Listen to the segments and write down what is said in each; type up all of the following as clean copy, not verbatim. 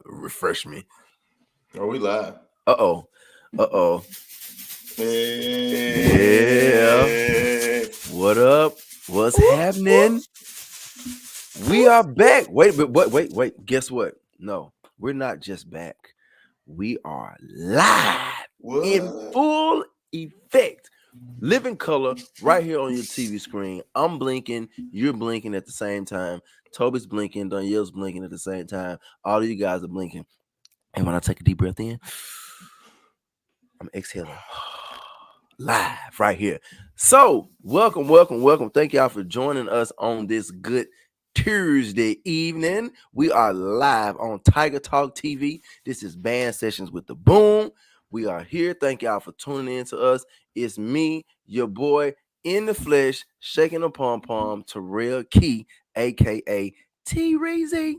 Refresh me. Are we live? Uh oh. Yeah. Hey. What up? What's Whoop, whoop, happening? We whoop, are whoop. back. Wait. Guess what? No, we're not just back. We are live in What? full effect. Living color right here on your TV screen. I'm blinking. You're blinking at the same time. Toby's blinking. Danielle's blinking at the same time. All of you guys are blinking. And when I take a deep breath in, I'm exhaling live right here. So, welcome. Thank y'all for joining us on this good Tuesday evening. We are live on Tiger Talk TV. This is Band Sessions with the Boom. We are here. Thank y'all for tuning in to us. It's me, your boy in the flesh, shaking a pom pom, Terrell Key, aka T Reezy.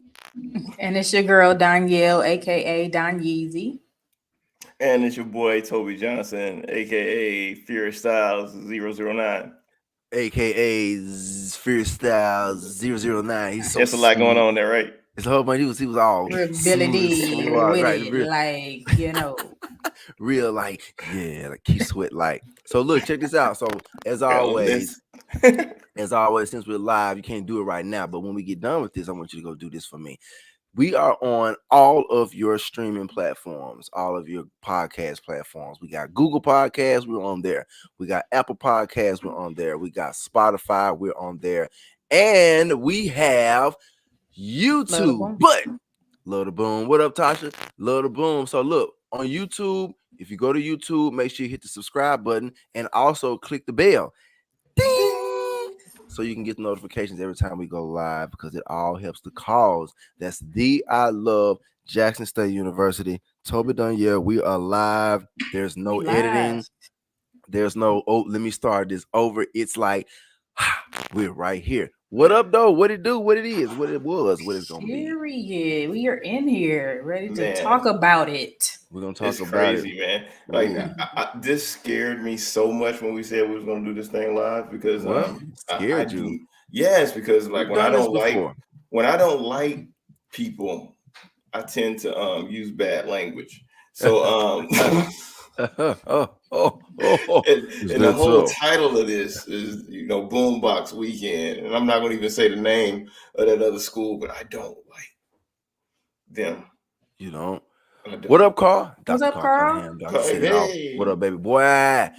And it's your girl Danielle, aka Don Yeezy. And it's your boy Toby Johnson, aka Fear Styles 009. AKA Fear Styles 009. He's so There's a lot going smooth. on there, right? It's a whole bunch. He was all Real Billy smooth, D smooth, with right? it, Real, real, like, yeah, like Keith Sweat, like. So look, check this out. So as always, since we're live, you can't do it right now. But when we get done with this, I want you to go do this for me. We are on all of your streaming platforms, all of your podcast platforms. We got Google Podcasts, we're on there. We got Apple Podcasts, we're on there. We got Spotify, we're on there. And we have YouTube. But love the boom. What up, Tasha? Love the boom. So look, on YouTube, if you go to YouTube, make sure you hit the subscribe button and also click the bell. Ding! So you can get notifications every time we go live because it all helps the cause. That's the I Love Jackson State University. Toby Danielle, we are live. There's no editing. There's no, let me start this over. It's like, we're right here. What up, though? What it do? What it is? What it was? What it's gonna be? Period. We are in here, ready to talk about it. We're gonna talk about crazy, it, man. Like this scared me so much when we said we was gonna do this thing live because scared you. Yes, because like when I don't like people, I tend to use bad language. So and the whole title of this is, BoomBox Weekend. And I'm not going to even say the name of that other school, but I don't like them. You don't? What up, Carl? What's up, Carl? Hey. What up, baby boy?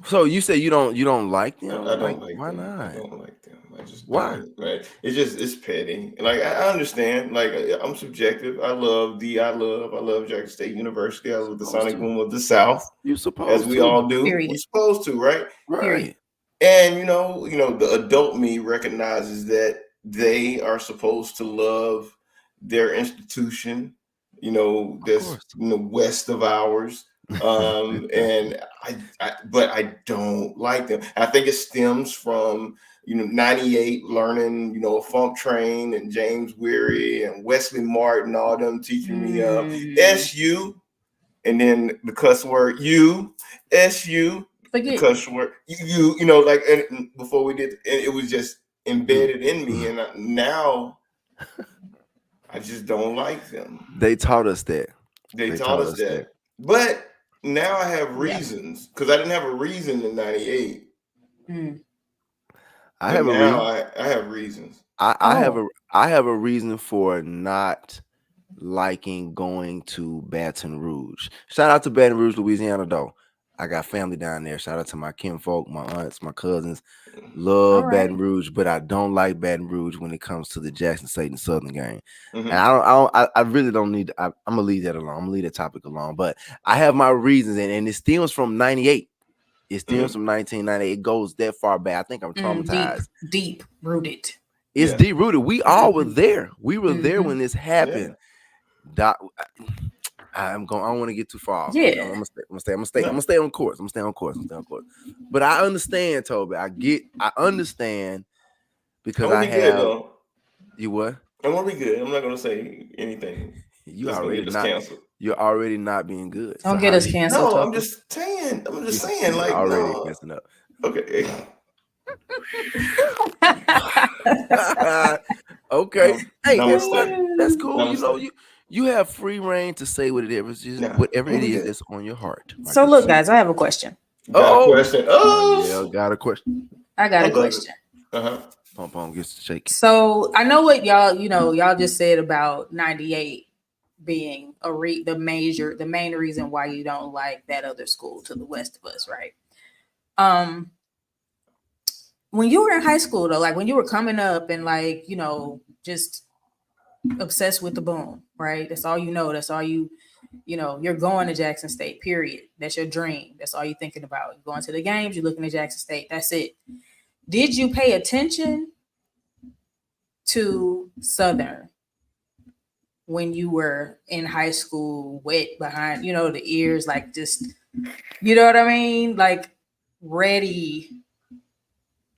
So you say you don't like them? I don't like why them. not? I don't like them. I just why? Don't, right? It's petty. Like I understand. Like I'm subjective. I love Jackson State University. I love the sonic boom of the South. You supposed as we to. all do. Period. We're supposed to, right? Right. And the adult me recognizes that they are supposed to love their institution. That's west of ours. And but I don't like them. I think it stems from 98 learning a Funk Train and James Weary and Wesley Martin, all them teaching me SU, and then the cuss word SU, the cuss word like, and before we did, it was just embedded in me, and now I just don't like them. They taught us that. They taught us that. But now I have reasons, because I didn't have a reason in 98. I have reasons. I have a reason for not liking going to Baton Rouge. Shout out to Baton Rouge, Louisiana, though. I got family down there. Shout out to my kinfolk, my aunts, my cousins. Love Baton Rouge, but I don't like Baton Rouge when it comes to the Jackson State and Southern game. And I really don't need. I'm gonna leave that alone. I'm gonna leave that topic alone. But I have my reasons, and it stems from '98. It stems from 1998. It goes that far back. I think I'm traumatized. Deep rooted. It's deep rooted. We all were there. We were there when this happened. Yeah. I don't want to get too far off. Yeah. I'm gonna stay on course. I'm gonna stay on course. But I understand, Toby. I understand because I have. Good, you what? I'm gonna be good. I'm not gonna say anything. You're already not being good. Don't get us canceled. No, I'm just saying. Like already messing up. Okay. Okay. Hey, that's cool. You have free reign to say whatever it is that's on your heart. So look, guys, I have a question. Got a question. Oh, yeah, got a question. I got a question. Pom gets to shake. So I know what y'all just said about 98 being the main reason why you don't like that other school to the west of us, right? When you were in high school though, like when you were coming up and like, just obsessed with the Boom, right? That's all you know. That's all you're going to Jackson State, period. That's your dream. That's all you're thinking about. You're going to the games, you're looking at Jackson State. That's it. Did you pay attention to Southern when you were in high school, wet behind, the ears, like just, you know what I mean? Like ready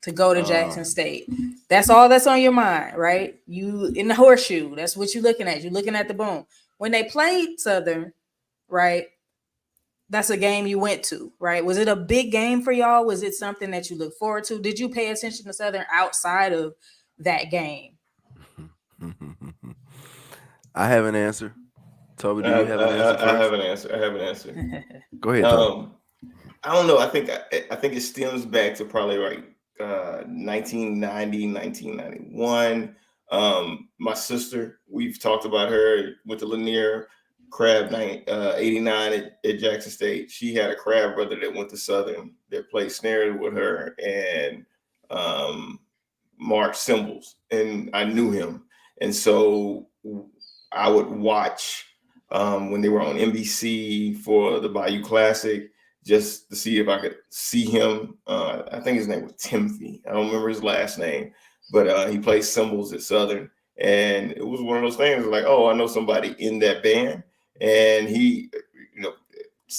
to go to Jackson State. That's all that's on your mind, right? You in the horseshoe. That's what you're looking at. You're looking at the Boom. When they played Southern, right? That's a game you went to, right? Was it a big game for y'all? Was it something that you look forward to? Did you pay attention to Southern outside of that game? I have an answer. Toby, do you have an answer first? I have an answer. Go ahead, Toby. I don't know. I think it stems back to probably like 1990, 1991. My sister, we've talked about her with the Lanier Crab 89 at Jackson State. She had a Crab brother that went to Southern that played snares with her and Mark cymbals, and I knew him, and so I would watch when they were on NBC for the Bayou Classic, just to see if I could see him. I think his name was Timothy. I don't remember his last name, but he played cymbals at Southern. And it was one of those things like, oh, I know somebody in that band. And he,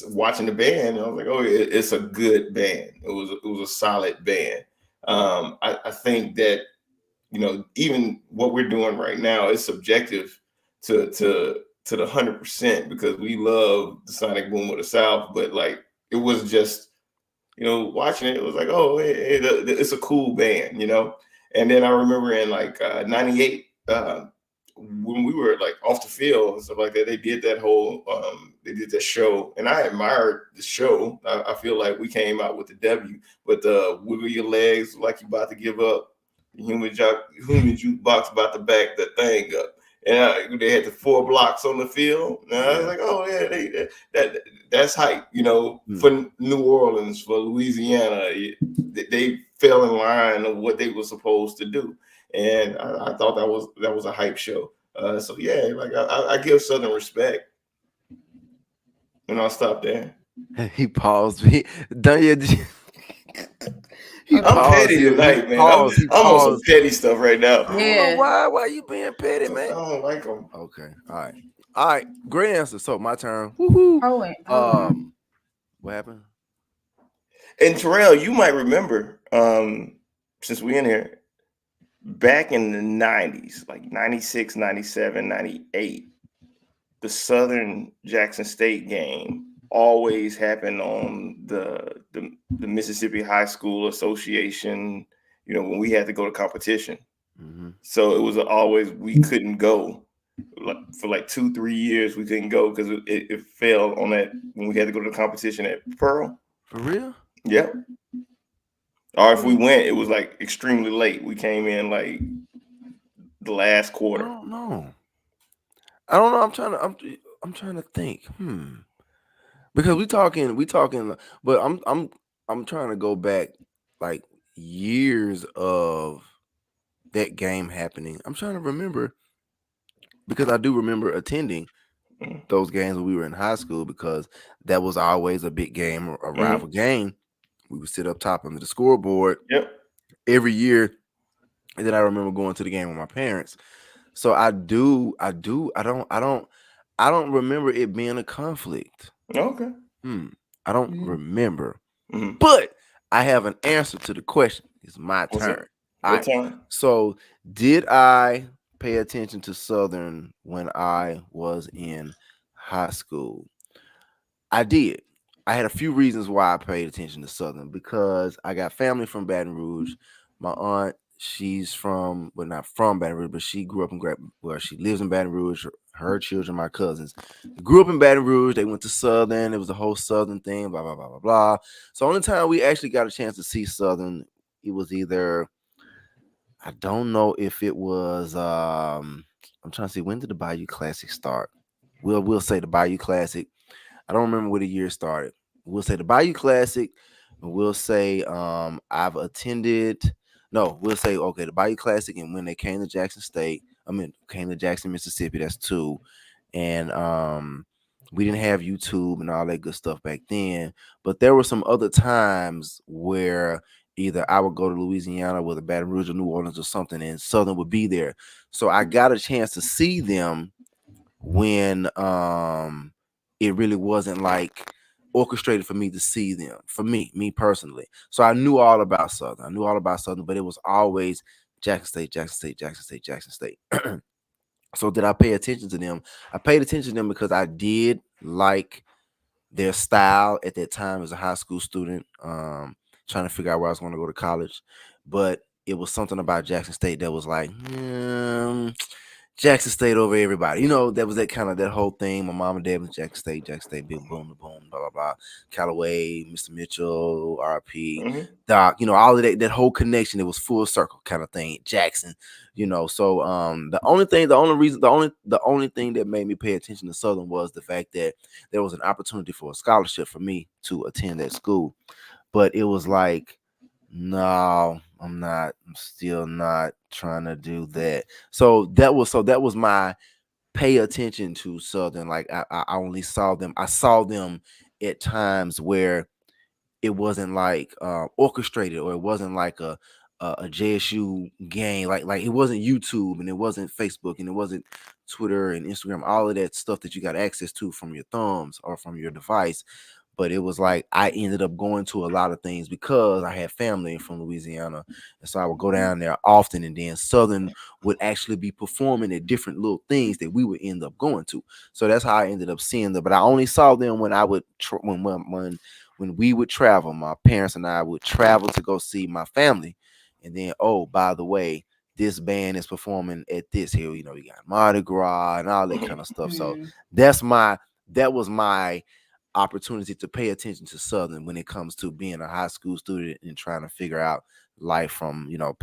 watching the band, I was like, oh, it's a good band. It was a solid band. I think that, even what we're doing right now is subjective to the 100% because we love the Sonic Boom of the South, but like, it was just, watching it, it was like, oh, it's a cool band, And then I remember in like 98, when we were like off the field and stuff like that, they did that show, and I admired the show. I feel like we came out with the W, but the wiggle your legs like you about to give up, human jukebox about to back that thing up. And they had the 4 blocks on the field. And I was like, oh yeah, that's hype, for New Orleans, for Louisiana. They fell in line of what they were supposed to do. And I thought that was a hype show. So yeah, like I give Southern respect. And I'll stop there. He paused me. I'm petty tonight, man. I'm on some petty stuff right now. Yeah. Why you being petty, man? I don't like them. Okay. All right. Great answer. So my turn. Woo-hoo. What happened? And Terrell, you might remember, since we're in here, back in the 90s, like 96, 97, 98, the Southern Jackson State game always happened on the Mississippi High School Association, when we had to go to competition. Mm-hmm. So it was always, we couldn't go. For like 2-3 years, we couldn't go because it fell on that when we had to go to the competition at Pearl. For real? Yep. Or if we went, it was like extremely late. We came in like the last quarter. I don't know. I'm trying to think. Because we talking, but I'm trying to go back like years of that game happening. I'm trying to remember because I do remember attending those games when we were in high school because that was always a big game, a rival game. We would sit up top under the scoreboard every year. And then I remember going to the game with my parents. So I don't remember it being a conflict. Okay. I don't remember. But I have an answer to the question. It's my turn. Your turn. So did I pay attention to Southern when I was in high school? I did. I had a few reasons why I paid attention to Southern because I got family from Baton Rouge. My aunt, she's not from Baton Rouge, but she grew up she lives in Baton Rouge. her children, my cousins, grew up in Baton Rouge. They went to Southern. It was a whole Southern thing, blah, blah, blah, blah, blah. So only time we actually got a chance to see Southern, it was either, I don't know if it was, I'm trying to see, when did the Bayou Classic start? We'll say the Bayou Classic. I don't remember where the year started. We'll say the Bayou Classic. We'll say I've attended. No, we'll say okay, the Bayou Classic, and when they came to Jackson State, came to Jackson, Mississippi. That's two, and we didn't have YouTube and all that good stuff back then. But there were some other times where either I would go to Louisiana with a Baton Rouge or New Orleans or something, and Southern would be there. So I got a chance to see them when it really wasn't like orchestrated for me to see them, for me personally. So I knew all about Southern. I knew all about Southern, but it was always Jackson State, Jackson State, Jackson State, Jackson State. So did I pay attention to them? I paid attention to them because I did like their style at that time as a high school student, trying to figure out where I was going to go to college. But it was something about Jackson State that was like, Jackson State over everybody. You know, that was that kind of that whole thing. My mom and dad was Jackson State, big boom, the boom, blah, blah, blah. Callaway, Mr. Mitchell, RP, Doc, you know, all of that whole connection, it was full circle kind of thing. Jackson, you know. So the only thing that made me pay attention to Southern was the fact that there was an opportunity for a scholarship for me to attend that school. But it was like, no, I'm not. I'm still not trying to do that. So that was my pay attention to Southern. Like I only saw them. I saw them at times where it wasn't like orchestrated, or it wasn't like a JSU game. Like it wasn't YouTube, and it wasn't Facebook, and it wasn't Twitter and Instagram. All of that stuff that you got access to from your thumbs or from your device. But it was like I ended up going to a lot of things because I had family from Louisiana. And so I would go down there often. And then Southern would actually be performing at different little things that we would end up going to. So that's how I ended up seeing them. But I only saw them when I would, when we would travel. My parents and I would travel to go see my family. And then, oh, by the way, this band is performing at this here. You know, we got Mardi Gras and all that kind of stuff. So that was my opportunity to pay attention to Southern when it comes to being a high school student and trying to figure out life from, you know,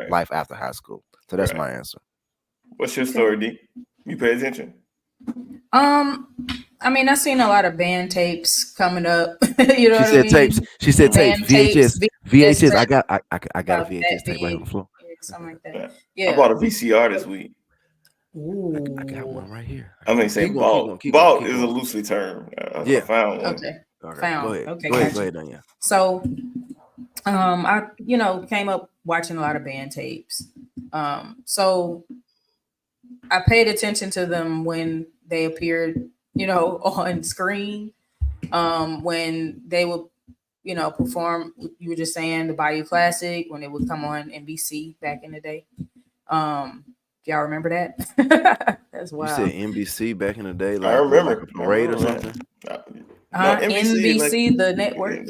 life after high school. So that's my answer. What's your story, D? You pay attention? I mean, I've seen a lot of band tapes coming up. You know, she said tapes. She said tapes. VHS. I got a VHS tape right on the floor. Something like that. Yeah. I bought a VCR this week. Ooh. I got one right here. I mean, say bought. Bought is a loosely term. I found one. Okay. Found. Go ahead. Okay. Go ahead, Danya. So, I came up watching a lot of band tapes. So I paid attention to them when they appeared, on screen. When they would, perform. You were just saying the Bayou Classic when it would come on NBC back in the day. Y'all remember that? That's wild. You said NBC back in the day, like I remember like a parade or something. NBC, the network.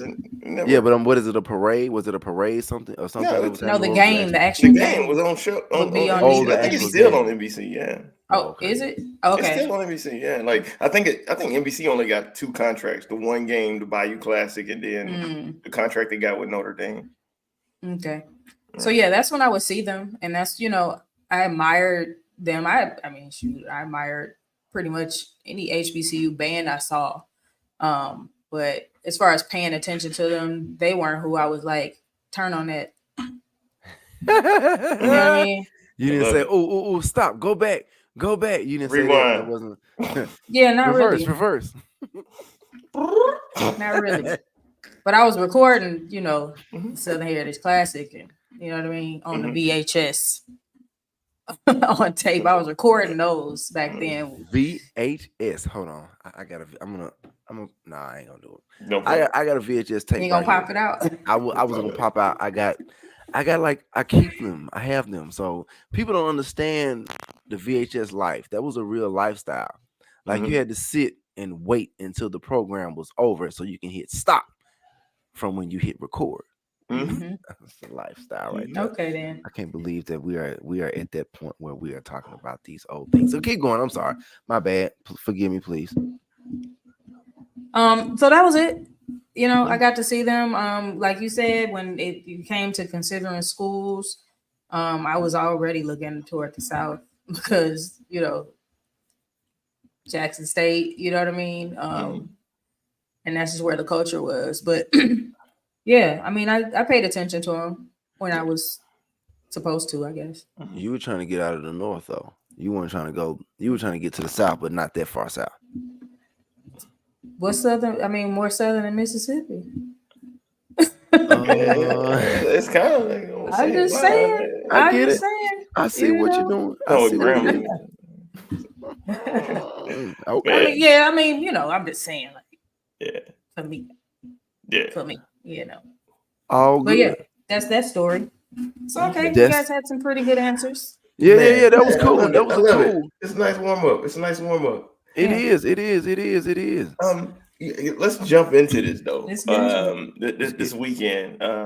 Yeah, but what is it? A parade? Was it a parade? Something or something? Yeah, the game, the actual game was on show. On NBC. I think it's still on NBC. Yeah. Oh, okay. Is it? Okay. It's still on NBC. Yeah. Like I think NBC only got 2 contracts: the one game, the Bayou Classic, and then the contract they got with Notre Dame. Okay. So yeah, that's when I would see them, and that's I admired them. I admired pretty much any HBCU band I saw. But as far as paying attention to them, they weren't who I was like, turn on that. You know what I mean? You didn't say, oh, stop, go back. You didn't Rewind. Say that. That wasn't. Yeah, not reverse. Not really. But I was recording, Southern Heritage Classic, and you know what I mean, on the VHS. On tape, I was recording those back then. VHS. Hold on, I gotta. Nah, I ain't gonna do it. No, I got a VHS tape. You gonna pop it out? I was gonna pop out. I got like I keep them. I have them. So people don't understand the VHS life. That was a real lifestyle. Like you had to sit and wait until the program was over so you can hit stop from when you hit record. That's the lifestyle right there. Okay, then. I can't believe that we are at that point where we are talking about these old things. So keep going. I'm sorry, my bad. Forgive me, please. So that was it. I got to see them. Like you said, when you came to considering schools, I was already looking toward the South because Jackson State. You know what I mean? And that's just where the culture was. But yeah, I mean, I paid attention to them when I was supposed to, I guess. You were trying to get out of the North, though. You weren't trying to go. You were trying to get to the South, but not that far south. What's southern? I mean, more southern than Mississippi. It's kind of like I'm just saying. I get it. Saying. I see what you're doing. I see what you're doing. Okay. I mean, I'm just saying, like, for me. Yeah. For me, All but good. yeah, that's that story. So okay, you guys had some pretty good answers. Yeah. That was cool. That was cool. It's a nice warm up. It's a nice warm up. It is. Let's jump into this though. This weekend, I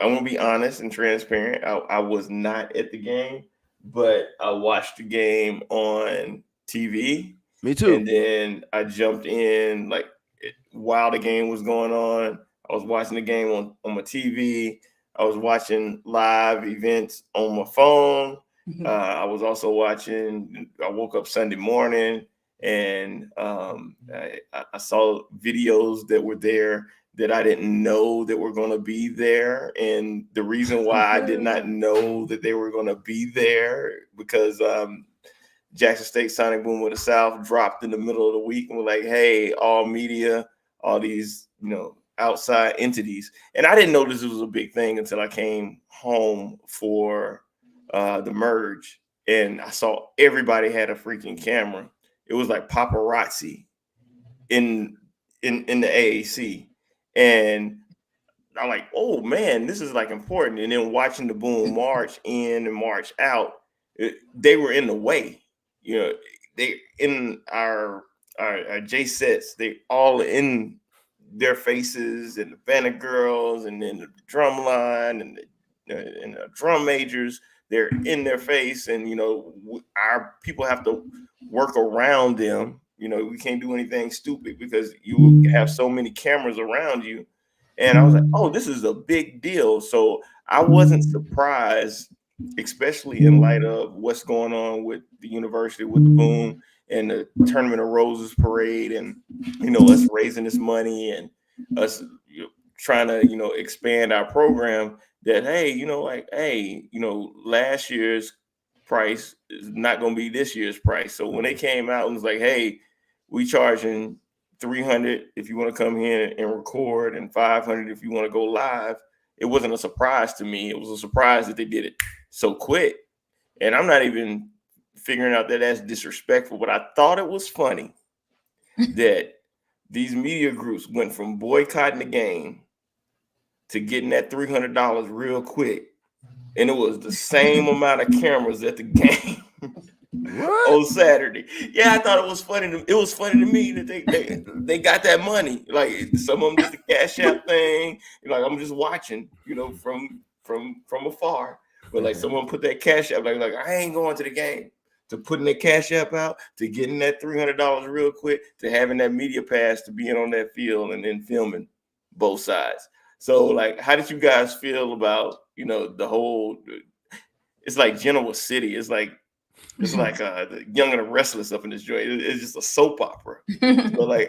want to be honest and transparent. I was not at the game, but I watched the game on TV. Me too. And then I jumped in while the game was going on. I was watching the game on my TV. I was watching live events on my phone. I was also watching. I woke up Sunday morning and I saw videos that were there that I didn't know that were going to be there. And the reason why I did not know that they were going to be there because Jackson State Sonic Boom of the South dropped in the middle of the week and were like, hey, all media, all these, outside entities. And I didn't know this was a big thing until I came home for the merge. And I saw everybody had a freaking camera. It was like paparazzi in the AAC. And I'm like, oh man, this is important. And then watching the Boom march in and march out, they were in the way. They in our J sets, they all in their faces, and the Banner girls, and then the drum line, and the drum majors, they're in their face, and our people have to work around them. We can't do anything stupid because you have so many cameras around you. And I was like, oh, this is a big deal. So I wasn't surprised, especially in light of what's going on with the university, with the Boom and the Tournament of Roses parade, and us raising this money and us trying to expand our program. That last year's price is not going to be this year's price. So when they came out and was like, hey, we charging $300 if you want to come here and record, and $500 if you want to go live, it wasn't a surprise to me. It was a surprise that they did it so quick. And I'm not even figuring out that that's disrespectful, but I thought it was funny that these media groups went from boycotting the game to getting that $300 real quick. And it was the same amount of cameras at the game on Saturday. Yeah, I thought it was funny. It was funny to me that they got that money. Like some of them did the Cash App thing. I'm just watching, from afar. But someone put that Cash App, like I ain't going to the game. To putting that Cash App out, to getting that $300 real quick, to having that media pass, to being on that field and then filming both sides. So how did you guys feel about, the whole, it's like Genoa City. It's like the Young and the Restless up in this joint. It's just a soap opera. So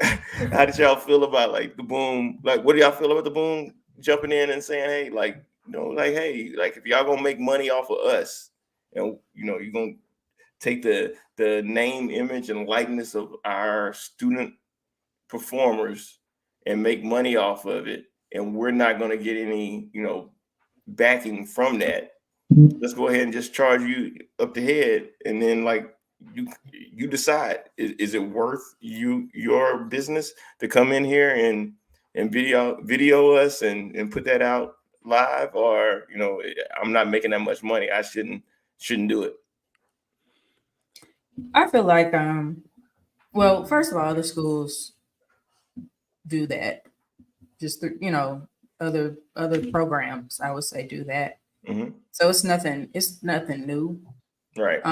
how did y'all feel about the Boom? What do y'all feel about the Boom jumping in and saying, hey, hey, if y'all gonna make money off of us, and you're gonna take the name, image, and likeness of our student performers and make money off of it, and we're not going to get any backing from that. Let's go ahead and just charge you up the head, and then you decide, is it worth your business to come in here and video us and put that out live, or I'm not making that much money, I shouldn't do it. I feel like well, first of all, the schools do that just other programs, I would say, do that. Mm-hmm. So it's nothing new. Right.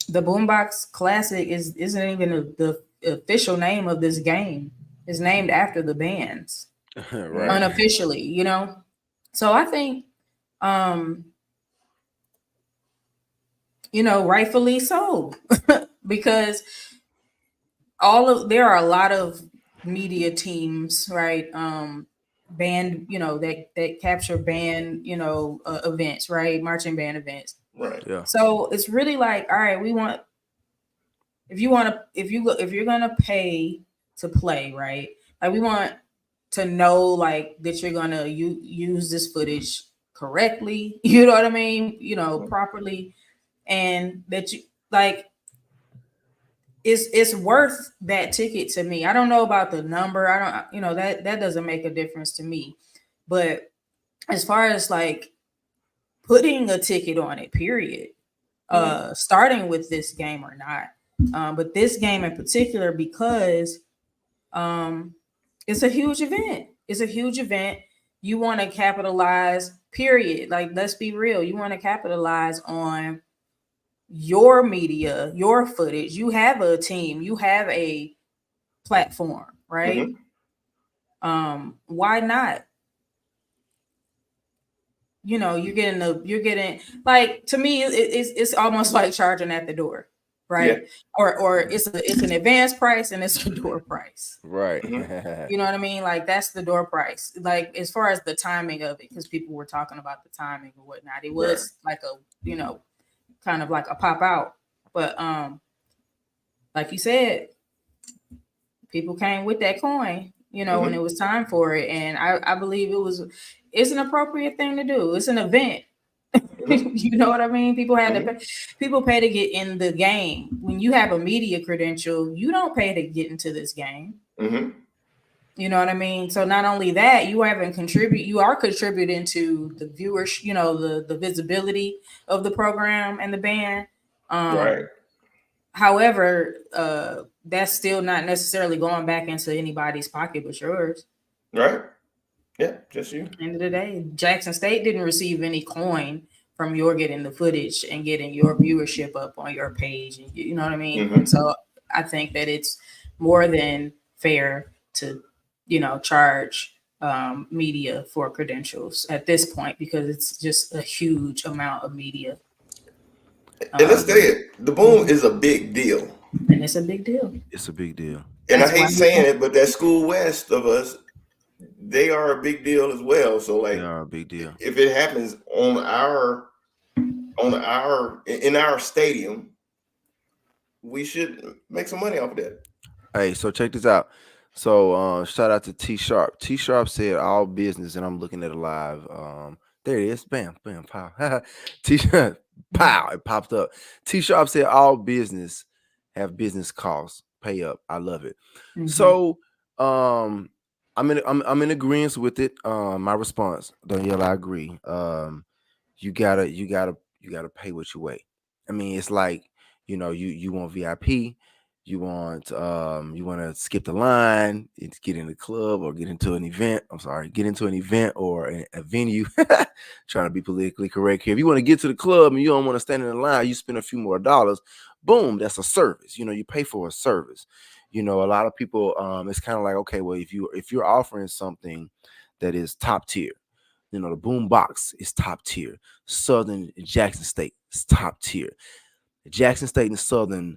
The BoomBox Classic isn't even the official name of this game. It's named after the bands. Right. Unofficially, you know. So I think um rightfully so. Because there are a lot of media teams, right? Band, that capture band, events, right? Marching band events. Right. Yeah. So it's really like, all right, if you're gonna pay to play, right? Like, we want to know, like, that you're gonna use this footage correctly. You know what I mean? Properly, and that you like it's worth that ticket to me. I don't know about the number. I don't, that doesn't make a difference to me. But as far as like putting a ticket on it, period, starting with this game or not, but this game in particular, because it's a huge event. It's a huge event. You want to capitalize, period. Like, let's be real. You want to capitalize on your media, your footage. You have a team, you have a platform, right? Why not? You're getting, like, to me, it's almost like charging at the door, right? Yeah. Or it's an advanced price and it's a door price. Right. You know what I mean? Like, that's the door price. Like, as far as the timing of it, because people were talking about the timing and whatnot, it was like a, kind of like a pop out. But like you said, people came with that coin, when it was time for it. And I believe it's an appropriate thing to do. It's an event. You know what I mean? People pay to get in the game. When you have a media credential, you don't pay to get into this game. You know what I mean? So not only that, you are contributing to the viewers, the visibility of the program and the band. Right. However, that's still not necessarily going back into anybody's pocket but yours. Right. Yeah, just you. End of the day, Jackson State didn't receive any coin from your getting the footage and getting your viewership up on your page. And you know what I mean? And so I think that it's more than fair to, charge media for credentials at this point, because it's just a huge amount of media. And let's say it, the Boom is a big deal. And it's a big deal. It's a big deal. And I hate saying it, but that school west of us, they are a big deal as well. So, like, they are a big deal. If it happens in our stadium, we should make some money off of that. Hey, so check this out. So shout out to T Sharp. T Sharp said all business, and I'm looking at it live. There it is. Bam, bam, pow. T Sharp, pow, it popped up. T Sharp said all business have business costs. Pay up. I love it. So I'm in agreement with it. My response, Danielle, I agree. You gotta pay what you weigh. I mean, it's like, you want VIP, you want to skip the line, get in the club or get into an event. Get into an event or a venue. Trying to be politically correct here. If you want to get to the club and you don't want to stand in the line, you spend a few more dollars. Boom, that's a service. You pay for a service. A lot of people, it's kind of like, okay, well, if you're offering something that is top tier, the BoomBox is top tier. Southern Jackson State is top tier. Jackson State and Southern,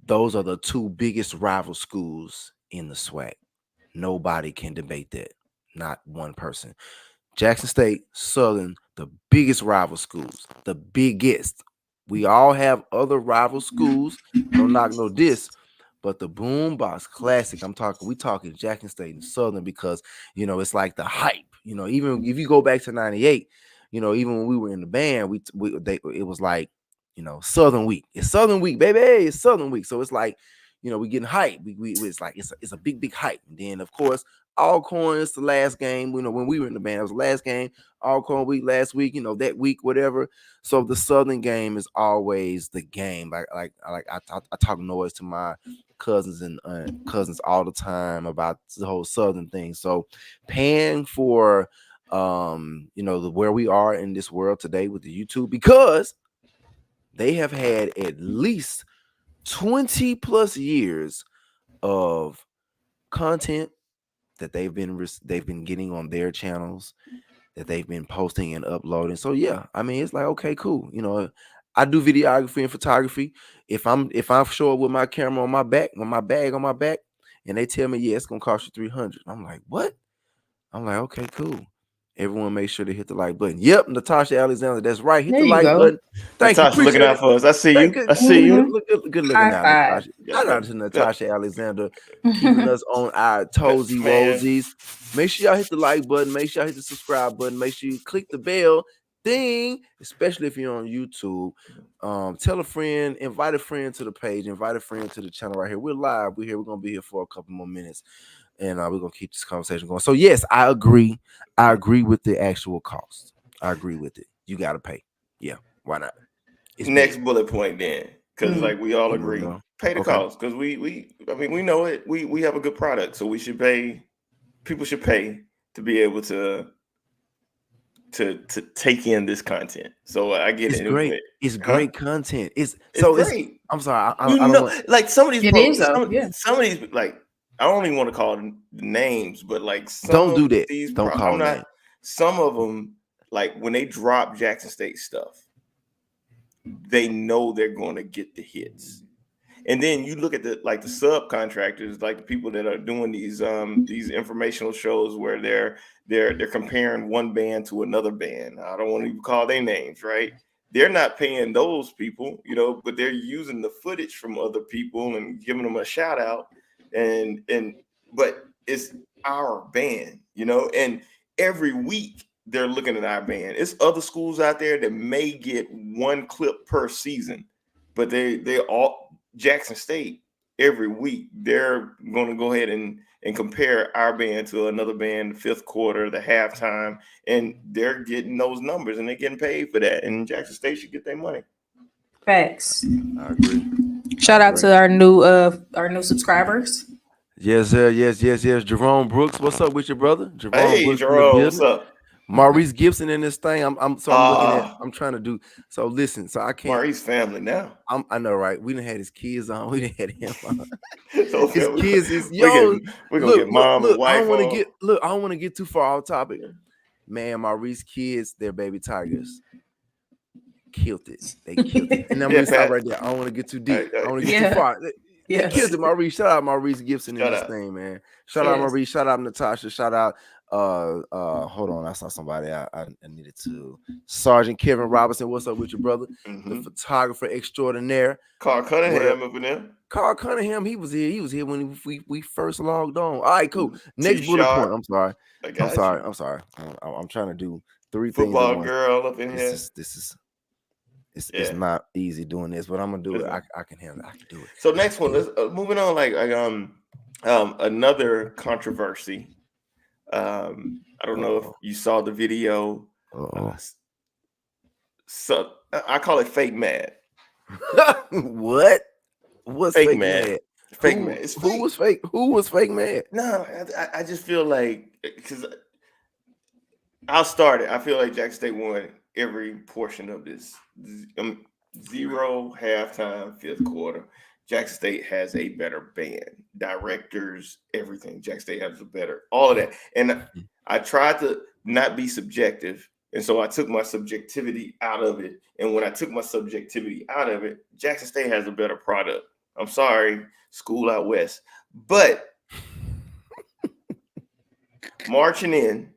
those are the two biggest rival schools in the SWAC. Nobody can debate that. Not one person. Jackson State, Southern, the biggest rival schools. The biggest. We all have other rival schools. No knock, no diss. But the BoomBox Classic, we talking Jackson State and Southern, because, it's like the hype. Even if you go back to 98, even when we were in the band, it was like, Southern Week. It's Southern Week, baby. It's Southern Week. So it's like, we getting hype. It's like it's a big hype. And then of course, Alcorn is the last game. When we were in the band, it was the last game. Alcorn week last week. That week, whatever. So the Southern game is always the game. I talk noise to my cousins and cousins all the time about the whole Southern thing. So paying for where we are in this world today with the YouTube, because they have had at least 20 plus years of content that they've been getting on their channels, that they've been posting and uploading. So yeah, I mean, it's like, okay, cool. I do videography and photography. If I show up with my camera on my back, with my bag on my back, and they tell me, yeah, it's gonna cost you 300, I'm like, what? I'm like, okay, cool. Everyone make sure to hit the like button. Yep, Natasha Alexander, that's right. Hit There the you like go. button. Thank you, Natasha looking appreciate out it. for us. I see Thank you. you. I see you. Good looking High out, five. Natasha. Shout out to Natasha Alexander, Yeah. keeping us on our toesy Man. woesies. Make sure y'all hit the like button. Make sure y'all hit the subscribe button. Make sure you click the bell ding, especially if you're on YouTube. Tell a friend, invite a friend to the page, invite a friend to the channel right here. We're live. We're here. We're gonna be here for a couple more minutes, and we're gonna keep this conversation going. So yes, I agree. I agree with the actual cost. I agree with it. You gotta pay. Yeah, why not? It's Next big. bullet point then, because like we all agree, pay the Okay. cost, because we know it. We have a good product, so we should pay. People should pay to be able to take in this content. So I get It's it. great. It's great content. It's great. I'm sorry. I don't want. Like some of these It is though, yeah. some of these, like, I don't even want to call them names, but like Don't do that. Don't call I'm not. names. Some of them, like when they drop Jackson State stuff, they know they're going to get the hits. And then you look at the subcontractors, like the people that are doing these informational shows where they're comparing one band to another band. I don't want to even call their names, right? They're not paying those people, but they're using the footage from other people and giving them a shout out. But it's our band, and every week they're looking at our band. It's other schools out there that may get one clip per season, but they all Jackson State every week they're going to go ahead and compare our band to another band, the fifth quarter, the halftime, and they're getting those numbers and they're getting paid for that. And Jackson State should get their money. Facts. I agree. Shout out to our new subscribers. Yes, sir. Yes. Jerome Brooks, what's up with your brother? Hey, Brooks Jerome, in the what's up? Maurice Gibson in this thing. I'm looking at. I'm trying to do. So listen. So I can't. Maurice family now. I know, right? We didn't have his kids on. We didn't have him on. So his kids is we're gonna get mom and wife. I don't want to get too far off topic. Man, Maurice kids, they're baby tigers. Killed it. They killed it. And I'm gonna stop right there. I don't want to get too deep. I don't want to get too far. They killed it, Maurice. Shout out Maurice Gibson in this thing, man. Shout out Maurice. Shout out Natasha. Shout out hold on. I saw somebody I needed to. Sergeant Kevin Robinson. What's up with your brother? The photographer extraordinaire. Carl Cunningham up in there. Carl Cunningham, he was here. He was here when we first logged on. All right, cool. Next bullet point. I'm sorry. I'm sorry. I'm trying to do three Football things. Football girl up in here. It's not easy doing this, but I'm gonna do it. I can handle it. I can do it. So next one, let's moving on. Another controversy. I don't know if you saw the video. So I call it fake mad. What? What's fake mad? Fake mad. Who was fake? Who was fake mad? No, I just feel like, because I'll start it. I feel like Jackson State won every portion of this. 0 halftime, fifth quarter. Jackson State has a better band, directors, everything. Jackson State has a better, all of that. And I tried to not be subjective. And so I took my subjectivity out of it. And when I took my subjectivity out of it, Jackson State has a better product. I'm sorry, school out west. But marching in,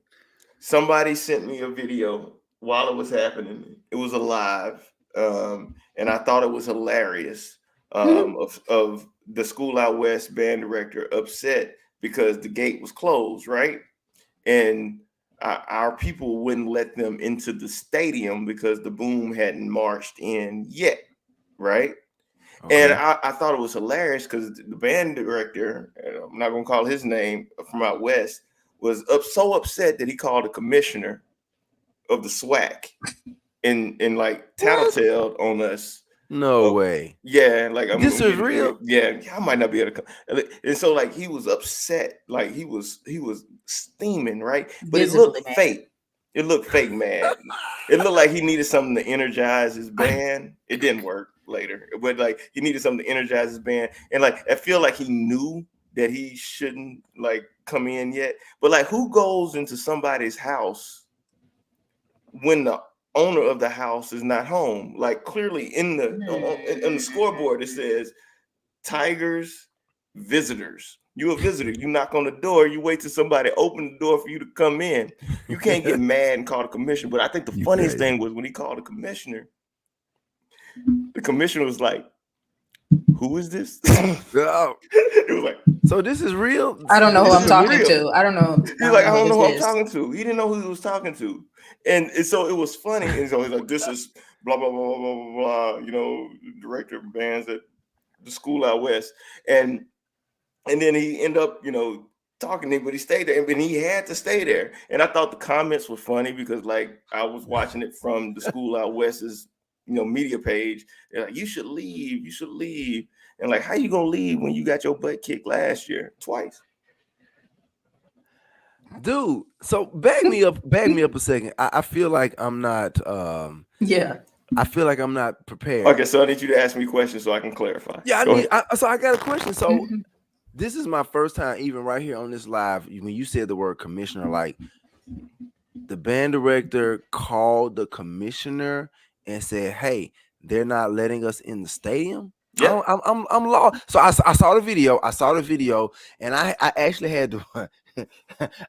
somebody sent me a video while it was happening. It was alive. And I thought it was hilarious of the school out west band director upset because the gate was closed, right? And our people wouldn't let them into the stadium because the Boom hadn't marched in yet, right? And I thought it was hilarious because the band director, I'm not gonna call his name, from out west, was so upset that he called the commissioner of the SWAC and like tattletaled on us. No way. Yeah, like this is real. Yeah, I might not be able to come. And so like he was upset, like he was steaming, right? But it looked fake. It looked fake mad. It looked like he needed something to energize his band. It didn't work later, but like he needed something to energize his band. And like I feel like he knew that he shouldn't like come in yet. But like who goes into somebody's house when the owner of the house is not home? Like clearly in the scoreboard it says Tigers visitors. You a visitor. You knock on the door. You wait till somebody open the door for you to come in. You can't get mad and call the commissioner. But I think the funniest thing was when he called the commissioner was like, "Who is this?" It was like, "So this is real." I don't know who I'm talking to. I don't know. He's like, "I don't know who I'm talking to." He didn't know who he was talking to, and so it was funny. And so he's like, "This is blah blah blah blah blah blah." You know, director of bands at the school out west, and then he ended up, you know, talking to him, but he stayed there, and he had to stay there. And I thought the comments were funny because, like, I was watching it from the school out west's, you know, media page. They're like, "You should leave. You should leave." And like, how you gonna leave when you got your butt kicked last year twice? Dude, so back me up a second. I feel like I'm not. I feel like I'm not prepared. Okay, so I need you to ask me questions so I can clarify. Yeah, so I got a question. So this is my first time even right here on this live. When you said the word commissioner, like the band director called the commissioner and said, "Hey, they're not letting us in the stadium." Yeah, I'm lost. So I saw the video. And I actually had to.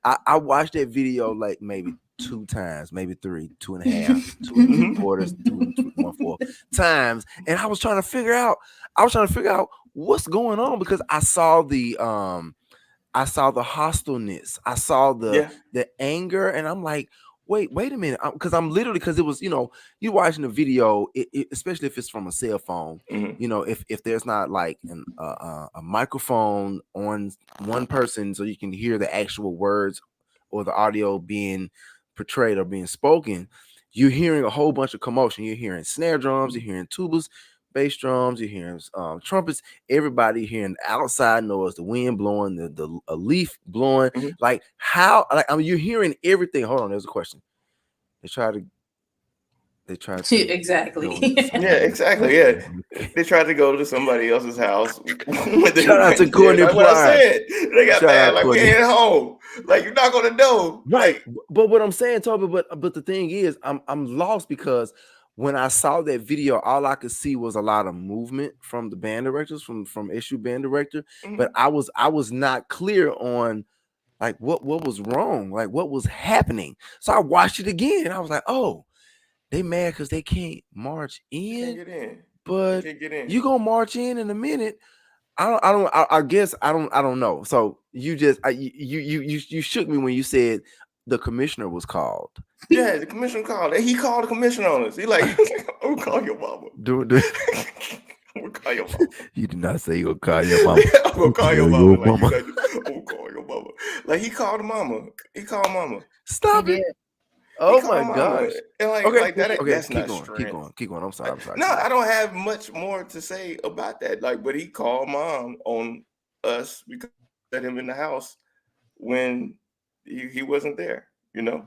I watched that video like maybe 2 times, maybe 3, 2.5, 2 3/4, 2 1/4 times, and I was trying to figure out what's going on because I saw the hostileness, I saw the anger, and I'm like, wait a minute, because because it was, you know, you watching the video, especially if it's from a cell phone, you know, if there's not like a microphone on one person so you can hear the actual words or the audio being portrayed or being spoken, you're hearing a whole bunch of commotion. You're hearing snare drums, you're hearing tubas, bass drums, you're hearing trumpets, everybody hearing outside noise, the wind blowing, the leaf blowing, like how, like, I mean, you're hearing everything. Hold on, there's a question. They tried to exactly. Yeah, exactly. Yeah, they tried to go to somebody else's house. Shout out to Courtney Like what I said. They got mad. Like, we ain't at home. Like, you're not gonna know. Right. But what I'm saying, Toby, but the thing is, I'm lost because when I saw that video, all I could see was a lot of movement from the band directors, from issue band director. But I was not clear on like what was wrong, like what was happening. So I watched it again and I was like, oh, they mad because they can't march in. Can't get in. But can't get in. You gonna march in a minute. I guess I don't know. So you just you shook me when you said the commissioner was called. Yeah, the commissioner called. He called the commissioner on us. He like, I'm gonna call your mama. Do I'm gonna call your mama. You did not say you gonna call your mama. I'm gonna call your mama. I'm gonna call your mama. Like he called mama. He called mama. Stop it. Oh my gosh. And like that's not strength. Keep going. I'm sorry. No, I don't have much more to say about that. Like, but he called mom on us because we let him in the house when he wasn't there, you know?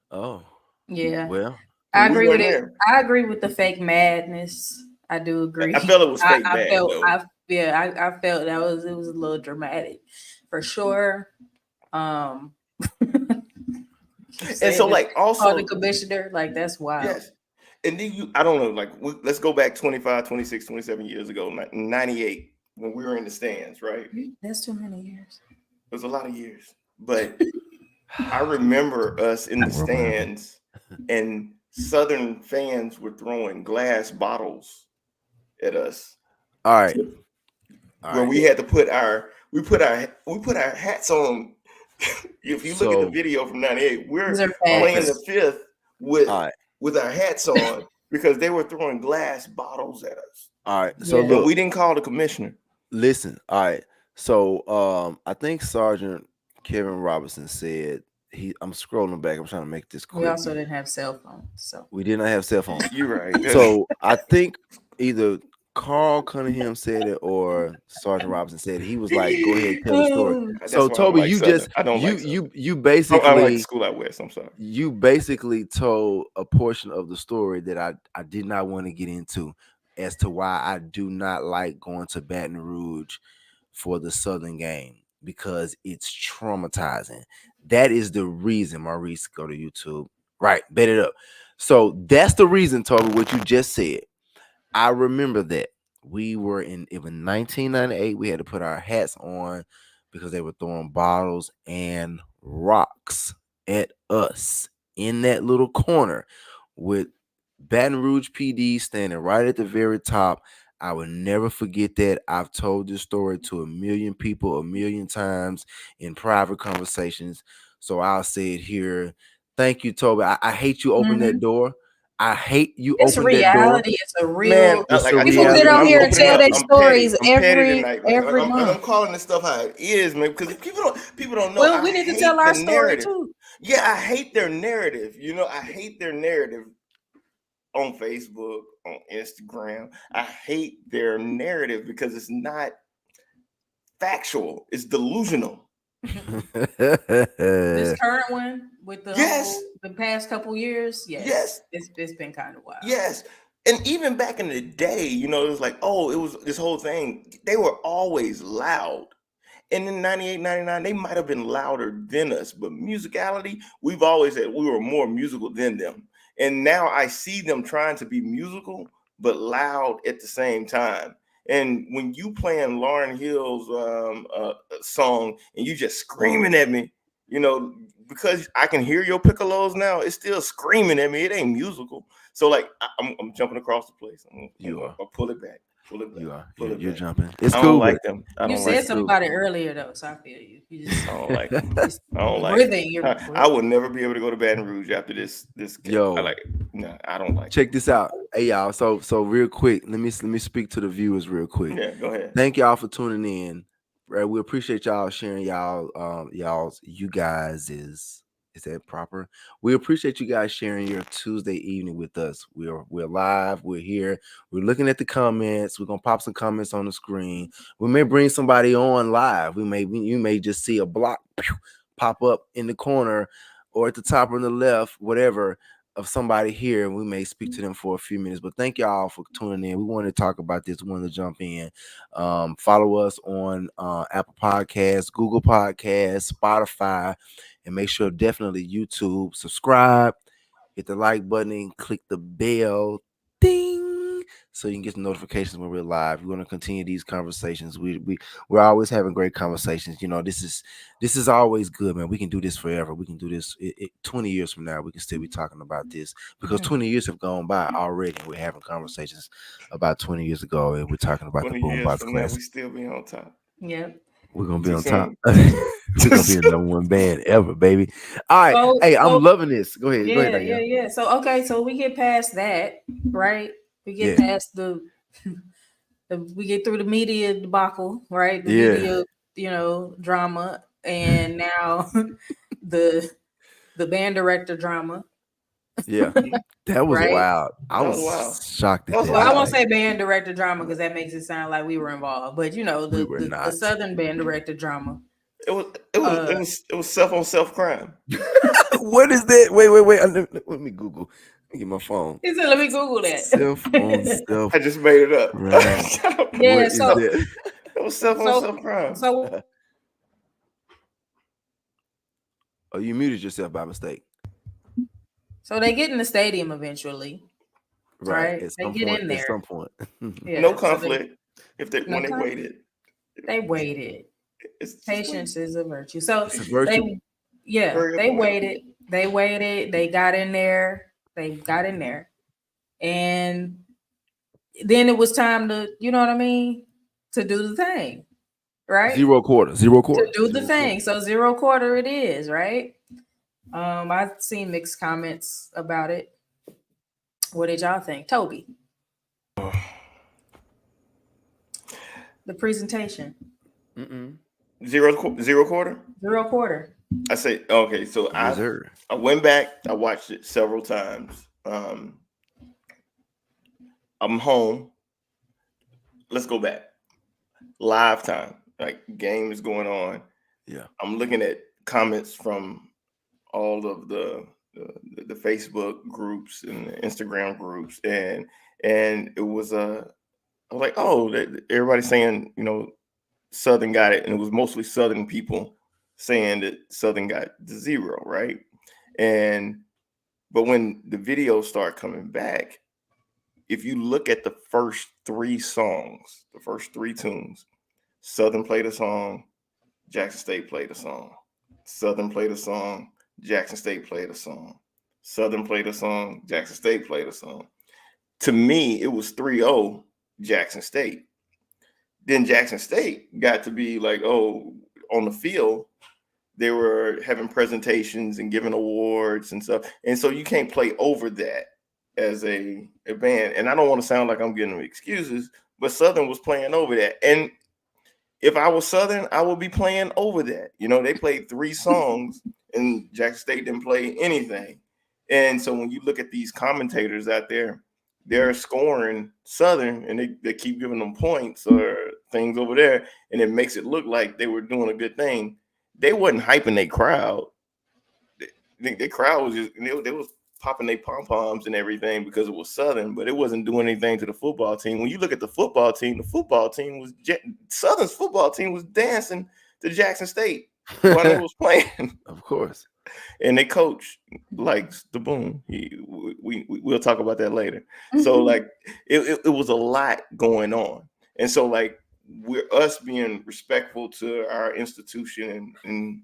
Oh. Yeah. Well, I agree with it. I agree with the fake madness. I do agree. I felt it was fake I felt that it was a little dramatic for sure. And so like also the commissioner, like that's wild. Yes. And then I don't know, like let's go back 25, 26, 27 years ago, 98, when we were in the stands, right? That's too many years. It was a lot of years. But I remember us in the stands and Southern fans were throwing glass bottles at us. All right. Where we had to put our hats on. If you look at the video from 98, we're playing the fifth with our hats on because they were throwing glass bottles at us. All right. So look, we didn't call the commissioner. Listen. All right. So I think Sergeant Kevin Robinson said I'm scrolling back. I'm trying to make this quick. We also didn't have cell phones, so we did not have cell phones. You're right. So I think either Carl Cunningham said it or Sergeant Robinson said it. He was like, "Go ahead, tell the story." So Toby, you just you basically I don't like the school out west. I'm sorry. You basically told a portion of the story that I did not want to get into as to why I do not like going to Baton Rouge for the Southern game because it's traumatizing. That is the reason, Maurice, go to YouTube. Right, bet it up. So that's the reason, Toby, what you just said. I remember that. We were it was 1998. We had to put our hats on because they were throwing bottles and rocks at us in that little corner with Baton Rouge PD standing right at the very top. I will never forget that. I've told this story to a million people a million times in private conversations. So I'll say it here. Thank you, Toby. I hate you open that door. I hate you it's open that door. reality. It's a real. Man, people get on here and tell their stories every month. I'm calling this stuff how it is, man, because people don't know. Well, we need to tell our story too. Yeah, I hate their narrative. I hate their narrative on Facebook, on Instagram. I hate their narrative because it's not factual. It's delusional. This current one with the the past couple years, yes, it's been kind of wild. Yes, and even back in the day, it was like, oh, it was this whole thing. They were always loud. And in 98, 99, they might have been louder than us, but musicality, we've always said we were more musical than them. And now I see them trying to be musical, but loud at the same time. And when you playing Lauryn Hill's song and you just screaming at me, because I can hear your piccolos now, it's still screaming at me. It ain't musical. So like I'm jumping across the place. I'll pull it back. Pull it back. You are. You're jumping. It's I cool. Don't like them. You said something about it earlier though, so I feel you. I don't like them. I don't like them. I will never be able to go to Baton Rouge after this. Yo, I don't like. Check this out, hey y'all. So real quick, let me speak to the viewers real quick. Yeah, go ahead. Thank y'all for tuning in. Right, we appreciate y'all sharing you guys is that proper? We appreciate you guys sharing your Tuesday evening with us. We're live. We're here. We're looking at the comments. We're gonna pop some comments on the screen. We may bring somebody on live. You may just see a block pop up in the corner or at the top or on the left, whatever, of somebody here, and we may speak to them for a few minutes. But thank y'all for tuning in. We wanted to talk about this. We wanted to jump in. Follow us on Apple Podcasts, Google Podcasts, Spotify, and make sure definitely YouTube. Subscribe, hit the like button, and click the bell, ding, so you can get the notifications when we're live. We're going to continue these conversations. We're always having great conversations. This is always good, man. We can do this forever. We can do this 20 years from now. We can still be talking about this because 20 years have gone by already. We're having conversations about 20 years ago, and we're talking about the BoomBox class. We still be on top. Yep. We're gonna be on top. We're gonna be the number one band ever, baby. All right. I'm loving this. Go ahead. Yeah. So we get past that, right? We get past we get through the media debacle, right? The media, drama, and now the band director drama. Yeah, that was wild. I was shocked at that. Well, I won't say band director drama because that makes it sound like we were involved, but the Southern band director drama. It was self on self crime. What is that? Wait. Let me Google. Let me get my phone. He said, "Let me Google that." Self on self. I just made it up. Right. Yeah. It was self on self crime. So. Oh, you muted yourself by mistake. So they get in the stadium eventually, right? They get in there at some point. No conflict. When they waited, they waited. Patience is a virtue. So it's a virtue. They waited. They got in there. And then it was time to, to do the thing, right? Zero quarter. To do the thing. So zero quarter it is, right? I've seen mixed comments about it. What did y'all think, Toby? The presentation. Zero quarter. 0 quarter. I say okay. So Yes, I went back. I watched it several times. I'm home. Let's go back. Live time, like game is going on. Yeah. I'm looking at comments from all of the Facebook groups and the Instagram groups, and it was I was like, oh, everybody's saying, Southern got it, and it was mostly Southern people saying that Southern got the zero, right? And but when the videos start coming back, if you look at the first three songs, the first three tunes, Southern played a song, Jackson State played a song. Southern played a song, Jackson State played a song. Southern played a song, Jackson State played a song. To me, it was 3-0 Jackson State. Then Jackson State got to be like, oh, on the field, they were having presentations and giving awards and stuff. And so you can't play over that as a band. And I don't want to sound like I'm giving them excuses, but Southern was playing over that. And if I was Southern, I would be playing over that. They played 3 songs and Jackson State didn't play anything. And so when you look at these commentators out there, they're scoring Southern and they keep giving them points or things over there. And it makes it look like they were doing a good thing. They wasn't hyping their crowd. The crowd was just, they was popping their pom-poms and everything because it was Southern, but it wasn't doing anything to the football team. When you look at the football team was Southern's football team was dancing to Jackson State while they was playing. Of course. And they coach likes the Boom. We'll talk about that later. So like it was a lot going on. And so like we're us being respectful to our institution and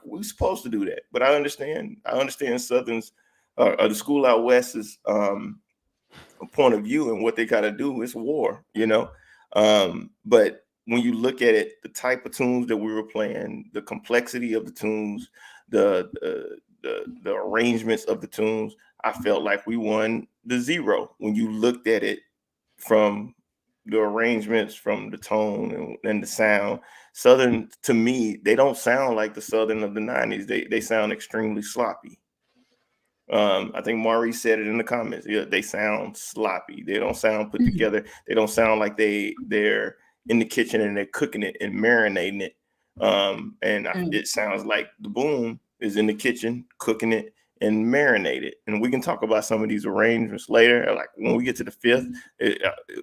we're supposed to do that. But I understand Southern's the school out west is point of view and what they gotta do is war, but when you look at it, the type of tunes that we were playing, the complexity of the tunes, the arrangements of the tunes, I felt like we won the zero when you looked at it from the arrangements, from the tone and the sound. Southern, to me, they don't sound like the Southern of the 90s. They sound extremely sloppy. I think Maurice said it in the comments. Yeah, they sound sloppy. They don't sound put together. They don't sound like they're in the kitchen and they're cooking it and marinating it. It sounds like the Boom is in the kitchen cooking it and marinate it. And we can talk about some of these arrangements later. Like when we get to the 5th,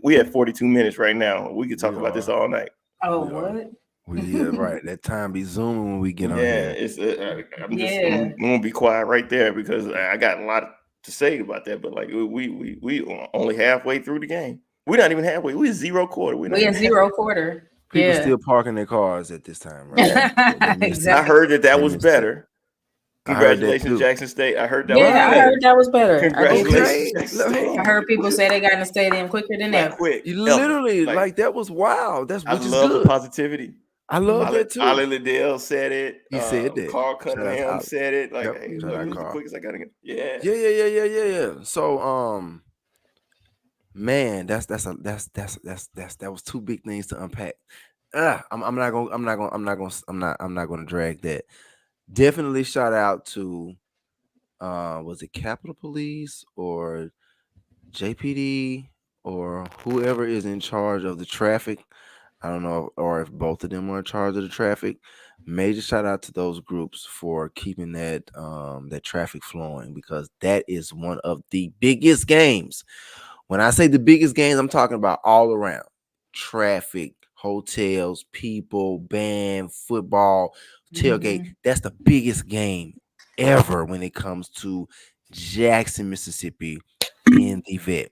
we have 42 minutes right now. We could talk about this all night. Oh, what? Right. That time be zooming when we get on here. I'm gonna be quiet right there because I got a lot to say about that. But like we only halfway through the game. We're not even halfway. We're 0 quarter. We at 0 quarter. People still parking their cars at this time, right? Exactly. I heard that was better. Congratulations, Jackson State. I heard that was better. I heard that was better. Congratulations. I heard people say they got in the stadium quicker than ever. You literally, like that was wild. I love the positivity. I love that too. Ollie Liddell said it. He said that. Carl Cunningham said it. Like, hey, look, who's the quickest I gotta get? Yeah. So, man, that was 2 big things to unpack. I'm not gonna drag that. Definitely shout out to was it Capitol Police or JPD or whoever is in charge of the traffic. I don't know, or if both of them are in charge of the traffic. Major shout out to those groups for keeping that traffic flowing, because that is one of the biggest games. When I say the biggest games, I'm talking about all around. Traffic, hotels, people, band, football, tailgate. That's the biggest game ever when it comes to Jackson, Mississippi in the vet.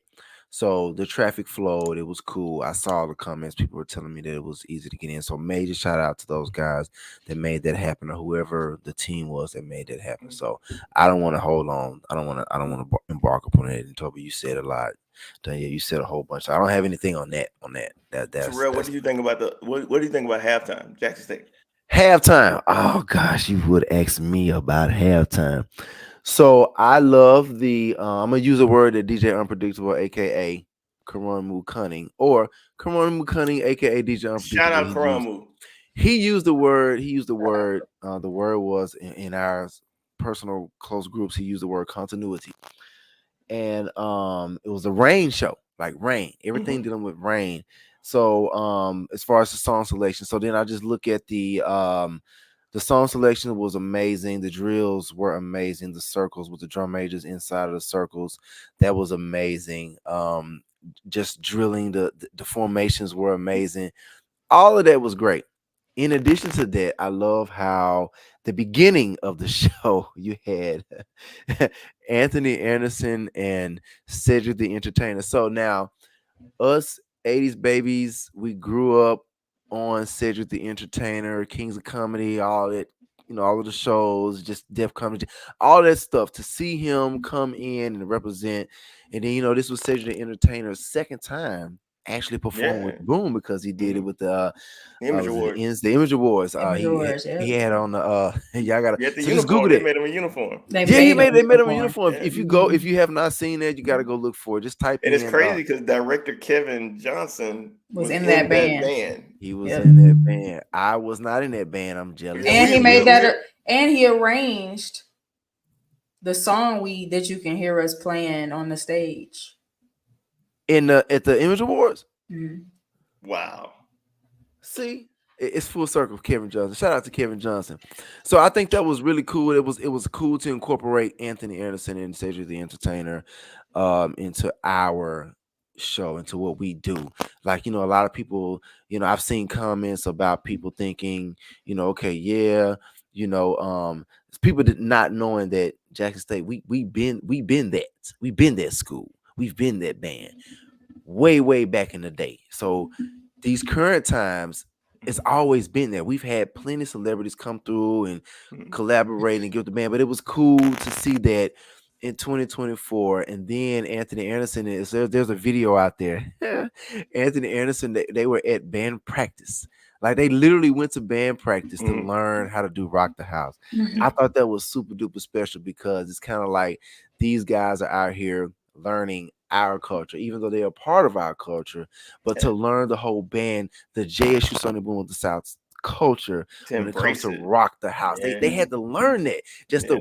So the traffic flowed. It was cool. I saw the comments. People were telling me that it was easy to get in. So major shout out to those guys that made that happen, or whoever the team was that made that happen. So I don't want to hold on. I don't want to embark upon it. And Toby, you said a lot. Danya, you said a whole bunch. I don't have anything on that. That's Terrell, what do you think about what do you think about halftime, Jackson State? Halftime. Oh gosh, you would ask me about halftime. So I love the I'm gonna use a word that DJ Unpredictable, aka Karamu Cunning, or Karamu Cunning, aka DJ Shout Unpredictable. out Karamu. He used the word. The word was in our personal close groups. He used the word continuity, and it was a rain show, like rain, everything dealing with rain. So as far as the song selection, so then I just look at the song selection was amazing. The drills were amazing. The circles with the drum majors inside of the circles, that was amazing. Just drilling the formations were amazing. All of that was great. In addition to that, I love how the beginning of the show you had Anthony Anderson and Cedric the Entertainer. So now us 80s babies, we grew up on Cedric the Entertainer, Kings of Comedy, all that, all of the shows, just Def Comedy, all that stuff. To see him come in and represent, and then this was Cedric the Entertainer's second time actually performing with Boom, because he did it with the Image Awards. The Image Awards. He had on the y'all gotta the so uniform. Just Google they it. made him a uniform. They made him a uniform. If you have not seen that, you gotta go look for it. Just type and in. It's crazy because director Kevin Johnson was in that band. He was in that band. I was not in that band. I'm jealous. And he made that and he arranged the song that you can hear us playing on the stage. At the Image Awards. Wow. See, it's full circle. Kevin Johnson. Shout out to Kevin Johnson. So I think that was really cool. It was cool to incorporate Anthony Anderson and Cedric the Entertainer into our show, into what we do. Like, a lot of people, I've seen comments about people thinking, okay, yeah, people not knowing that Jackson State, we've been that school. We've been that band way back in the day. So these current times, it's always been there. We've had plenty of celebrities come through and collaborate and give the band, but it was cool to see that in 2024. And then Anthony Anderson there's a video out there. Anthony Anderson, they were at band practice. Like, they literally went to band practice to learn how to do Rock the House. I thought that was super duper special, because it's kind of like these guys are out here learning our culture, even though they are part of our culture, but to learn the whole band, the JSU Sonic Boom of the South culture, when it comes to Rock the House, they had to learn that. Just the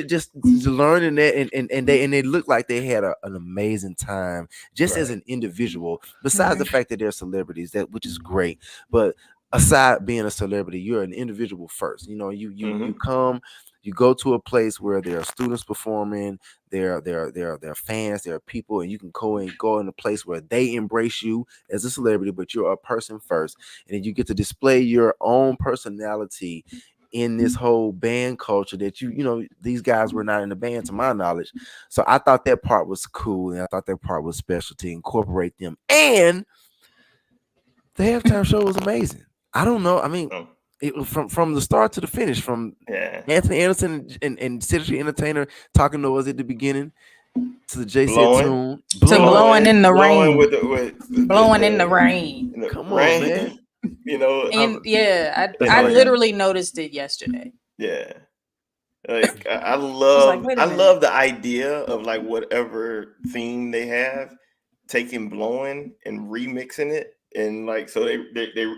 just learning that, and they looked like they had an amazing time, just as an individual. Besides the fact that they're celebrities, which is great, but aside being a celebrity, you're an individual first. You come. You go to a place where there are students performing, there are fans, there are people, and you can go in a place where they embrace you as a celebrity, but you're a person first, and then you get to display your own personality in this whole band culture that these guys were not in the band, to my knowledge. So I thought that part was cool, and I thought that part was special to incorporate them. And the halftime show was amazing. I don't know. I mean, it was from the start to the finish, from Anthony Anderson and Cedric the Entertainer talking to us at the beginning, to the JC tune, blowing in the rain, blowing in the rain. Come on, man. And I literally noticed it yesterday. Yeah. Like, I love the idea of, like, whatever theme they have, taking blowing and remixing it, and like, so they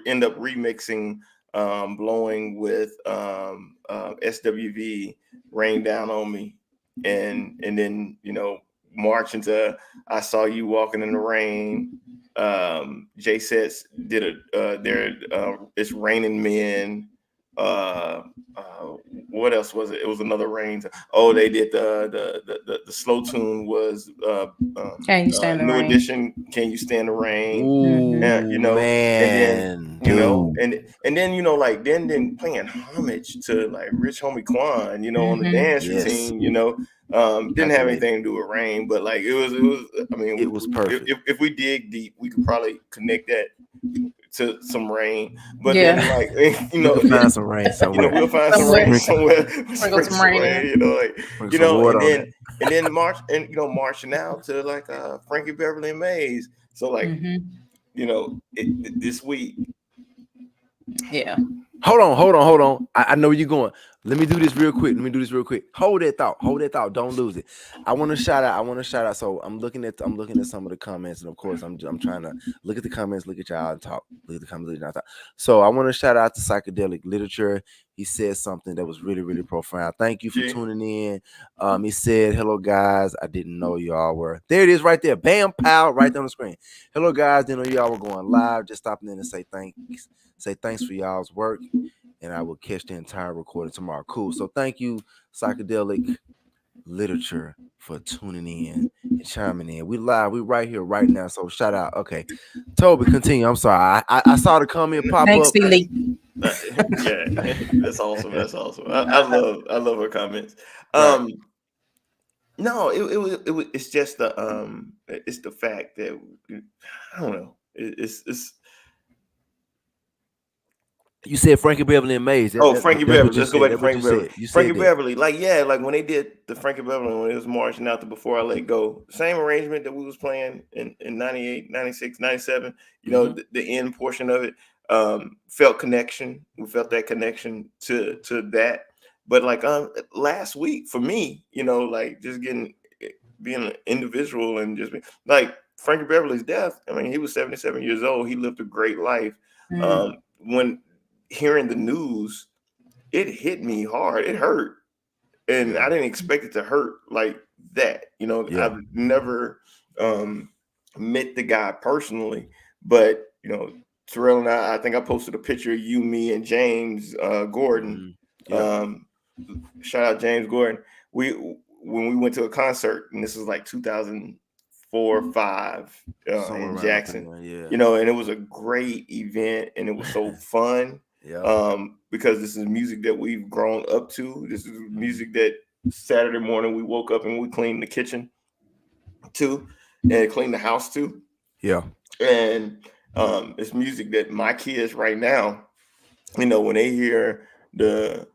end up remixing blowing with SWV, Rain Down on Me, and then march into I Saw You Walking in the Rain. J Sets did It's Raining Men. What else was it? It was another rain. They did the slow tune was Can You Stand the New Rain? Edition, Can You Stand the Rain? Ooh, man, and then like then playing homage to, like, Rich Homie Quan, on the dance routine, didn't have anything to do with rain, but like it was I mean, it was perfect. If we dig deep, we could probably connect that to some rain, but then, like, we'll find some rain somewhere. We'll find some rain somewhere. Sprinkle some rain and then march, and marching out to, like, Frankie Beverly and Mays. So, like, this week. Yeah. Hold on. I know where you're going. Let me do this real quick. Hold that thought. Don't lose it. I want to shout out. So I'm looking at some of the comments, and of course I'm trying to look at the comments, look at y'all and talk. Look at the comments, look at y'all and talk. So I want to shout out to Psychedelic Literature. He said something that was really, really profound. Thank you for tuning in. He said, "Hello guys, I didn't know y'all were." There it is, right there. Bam, pow, right there on the screen. Hello guys, didn't know y'all were going live. Just stopping in and say thanks. Say thanks for y'all's work, and I will catch the entire recording tomorrow. Cool. So thank you, Psychedelic Literature, for tuning in and chiming in. We live. We right here, right now. So shout out. Okay, Toby, continue. I'm sorry. I saw the comment pop Thanks, up. Philly. Yeah, that's awesome. That's awesome. I love her comments. Right. No, it's just it's the fact that I don't know. It's You said Frankie Beverly and Maze. Frankie That's what Beverly. you Let's go said. back to That's what Frankie you Beverly. said. You Frankie said that. Beverly, like when they did the Frankie Beverly, when it was marching out to Before I Let Go, same arrangement that we was playing in 98, 96, 97, you know, the end portion of it, felt connection. We felt that connection to that. But like last week for me, you know, like just being an individual and just like Frankie Beverly's death. I mean, he was 77 years old. He lived a great life. When hearing the news, it hit me hard. It hurt. And I didn't expect it to hurt like that. You know, I've never met the guy personally, but you know, Terrell and I think I posted a picture of you, me, and James Gordon. Shout out James Gordon. When we went to a concert, and this was like 2004, 5 in Jackson. You know, and it was a great event, and it was so fun. Because this is music that we've grown up to. This is music that Saturday morning we woke up and we cleaned the kitchen to and cleaned the house to. Yeah. And it's music that my kids right now, you know, when they hear the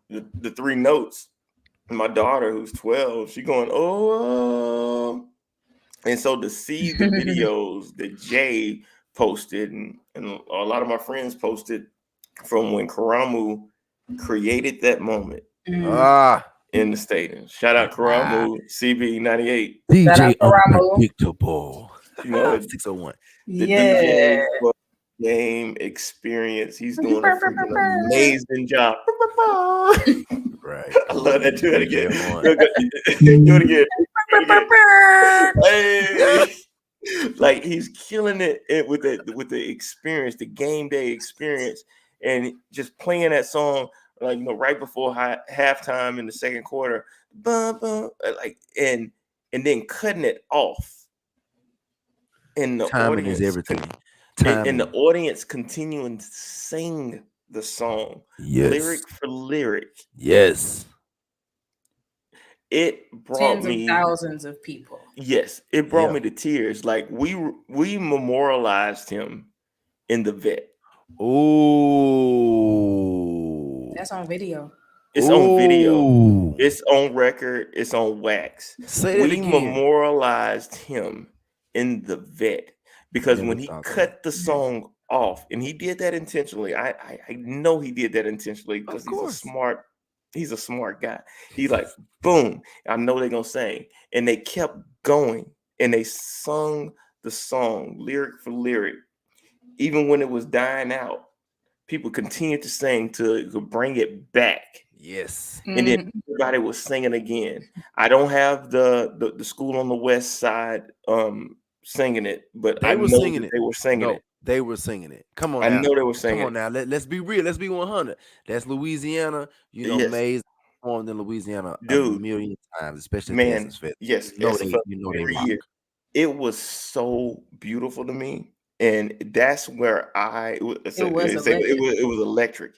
three notes, my daughter who's 12, she going, oh. And so to see the videos that Jay posted and a lot of my friends posted from when Karamu created that moment in the stadium. Shout out Karamu, CB98. DJ Unpredictable. You know, 601. The DJ game experience. He's doing a freaking amazing job. Right. I love that. Do it again. Do it again. Hey. Like he's killing it with the experience, the game day experience, and just playing that song like, you know, right before halftime in the second quarter, like and then cutting it off, and the Timing audience is everything. And the audience continuing to sing the song, lyric for lyric. Yes. It brought tens me of thousands of people. Yes, it brought me to tears. Like we memorialized him in the vet. Oh, that's on video. It's on video. It's on record. It's on wax. Say that again. We memorialized him in the vet because when he cut the song off, and he did that intentionally. I know he did that intentionally because he's a smart guy. He's like, boom, I know they're gonna sing. And they kept going and they sung the song lyric for lyric. Even when it was dying out, people continued to sing to bring it back. Yes. And then everybody was singing again. I don't have the school on the west side singing it, but I know that they were singing it. They were singing it. Come on I now. know they were singing Come on now. Let's be real. Let's be 100. That's Louisiana. You know, Maze performed in Louisiana a million times, especially at the Essence Fest. Yes, you know they rock. It was so beautiful to me, and that's where it was electric.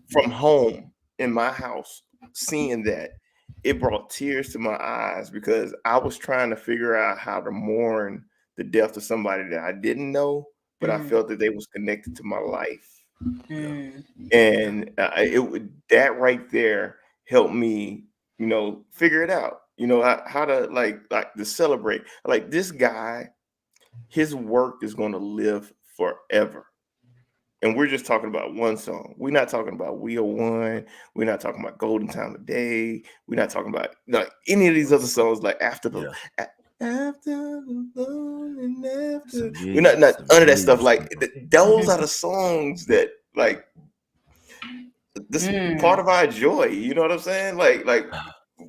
From home in my house, seeing that, it brought tears to my eyes because I was trying to figure out how to mourn the death of somebody that I didn't know, but I felt that they was connected to my life. And that right there helped me, you know, figure it out. You know, how to like to celebrate. Like this guy, his work is going to live forever. And we're just talking about one song. We're not talking about We Are One. We're not talking about Golden Time of Day. We're not talking about like any of these other songs like After the Long and After. We're not none of that stuff. Like those are the songs that like this part of our joy. You know what I'm saying? Like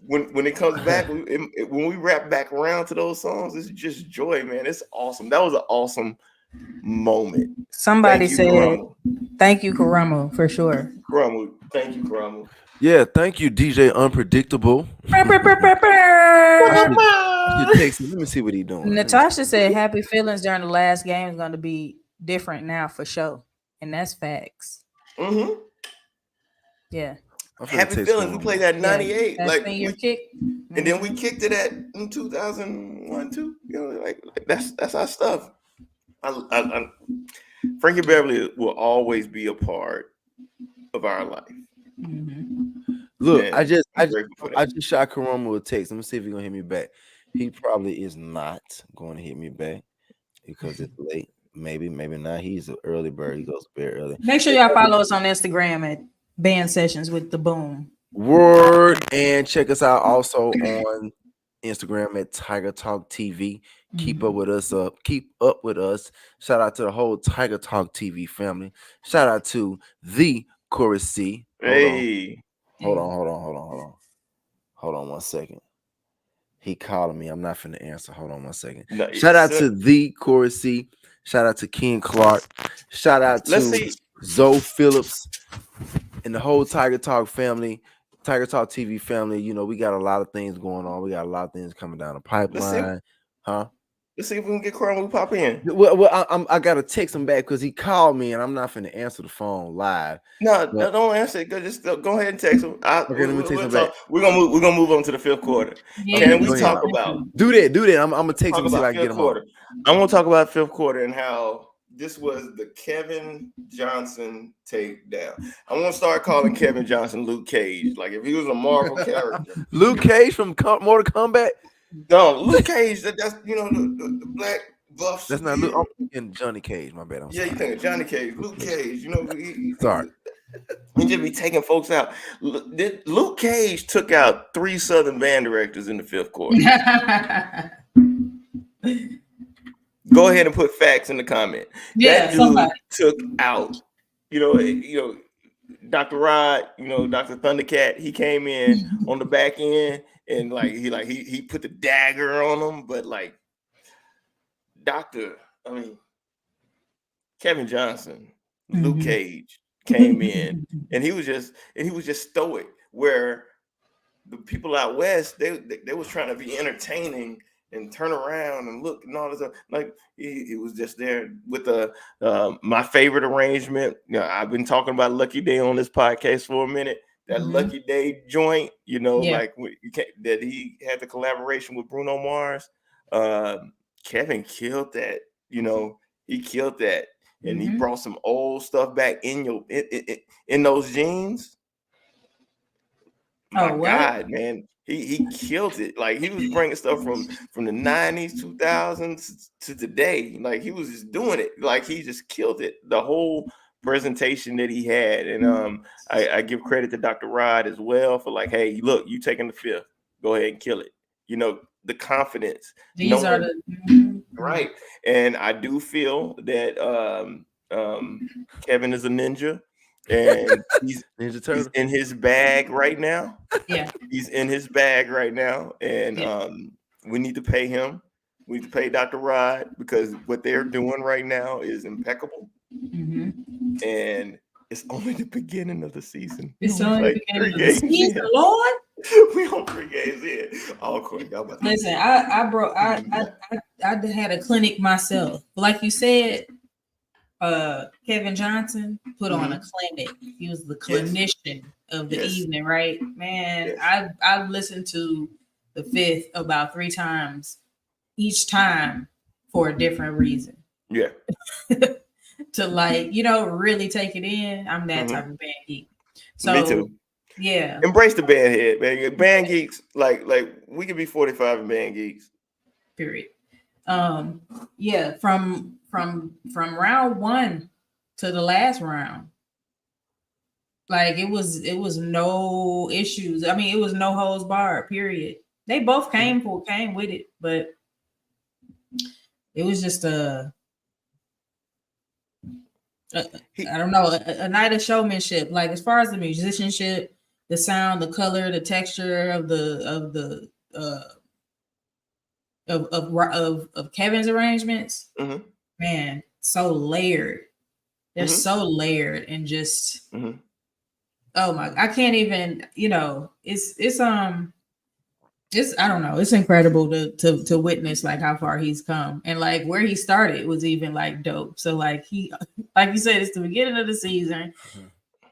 when it comes back, when we wrap back around to those songs, it's just joy, man. It's awesome. That was an awesome moment. Somebody said, "Thank you, Karamu, for sure." Karamu, thank you, Karamu. Yeah, thank you, DJ Unpredictable. Let me see what he doing. Natasha said, "Happy feelings during the last game is going to be different now for sure," and that's facts. Yeah. Happy feelings. We played that in '98, like senior kick, and then we kicked it at in 2001 too. You know, like that's our stuff. Frankie Beverly will always be a part of our life. Look, man, I just shot Karoma a text. Let me see if he's gonna hit me back. He probably is not going to hit me back because it's late. Maybe not. He's an early bird. He goes to bed early. Make sure y'all follow us on Instagram at Band Sessions with the Boom. Word, and check us out also on Instagram at Tiger Talk TV. Keep up with us. Shout out to the whole Tiger Talk TV family. Shout out to the Chorus C. Hold on 1 second. He calling me. I'm not finna answer. Hold on 1 second. No, shout out to the Chorus C. Shout out to Ken Clark. Shout out to Zoe Phillips and the whole Tiger Talk family, Tiger Talk TV family. You know, we got a lot of things going on. We got a lot of things coming down the pipeline. Let's see if we can get Chrome. We pop in. Well, I gotta text him back because he called me and I'm not finna answer the phone live. No, don't answer it. Just go ahead and text him. Let me text him back. We're gonna move on to the fifth quarter. Can we talk about do that? I'm gonna text him and see if I can get him on. I'm gonna talk about fifth quarter and how this was the Kevin Johnson takedown. I'm gonna start calling Kevin Johnson Luke Cage. Like if he was a Marvel character. Luke Cage from Mortal Kombat. No, Luke Cage. That's the black buff. That's not Luke. I'm thinking Johnny Cage. My bad. You think of Johnny Cage. Luke Cage. You know. Sorry. He just be taking folks out. Luke Cage took out 3 Southern band directors in the fifth quarter. Go ahead and put facts in the comment. Yeah, that dude took out. You know, Dr. Rod. Dr. Thundercat. He came in on the back end. And he put the dagger on him, but Kevin Johnson, Luke Cage came in, and he was just stoic. Where the people out west, they was trying to be entertaining and turn around and look and all this stuff. Like he was just there with my favorite arrangement. I've been talking about Lucky Day on this podcast for a minute. That Lucky Day joint, that he had the collaboration with Bruno Mars. Kevin killed that. He killed that, and he brought some old stuff back in those jeans. My God, man, he killed it. Like he was bringing stuff from the 90s, 2000s to today. Like he was just doing it. Like he just killed it. The whole presentation that he had, and I give credit to Dr. Rod as well for hey, look, you taking the fifth, go ahead and kill it. The confidence. These are the right, and I do feel that Kevin is a ninja, and he's in his bag right now. Yeah, he's in his bag right now, and we need to pay him. We need to pay Dr. Rod because what they're doing right now is impeccable. And it's only the beginning of the season. It's only the beginning of the season, Lord. We on 3 games in. Oh, cool. Listen, I had a clinic myself. Like you said, Kevin Johnson put on a clinic. He was the clinician of the evening, right? Man, I've listened to the fifth about 3 times, each time for a different reason. Yeah. To really take it in. I'm that type of band geek. So me too. Yeah. Embrace the band head, man. Band geeks, like we could be 45 and band geeks. Period. Yeah, from round 1 to the last round. Like it was no issues. I mean, it was no holds barred. Period. They both came with it, but it was just I don't know, a night of showmanship. Like as far as the musicianship, the sound, the color, the texture of the of Kevin's arrangements, man, so layered. They're so layered and just oh my, I can't even, it's I don't know, it's incredible to witness like how far he's come and like where he started was even like dope. So like he like you said, it's the beginning of the season.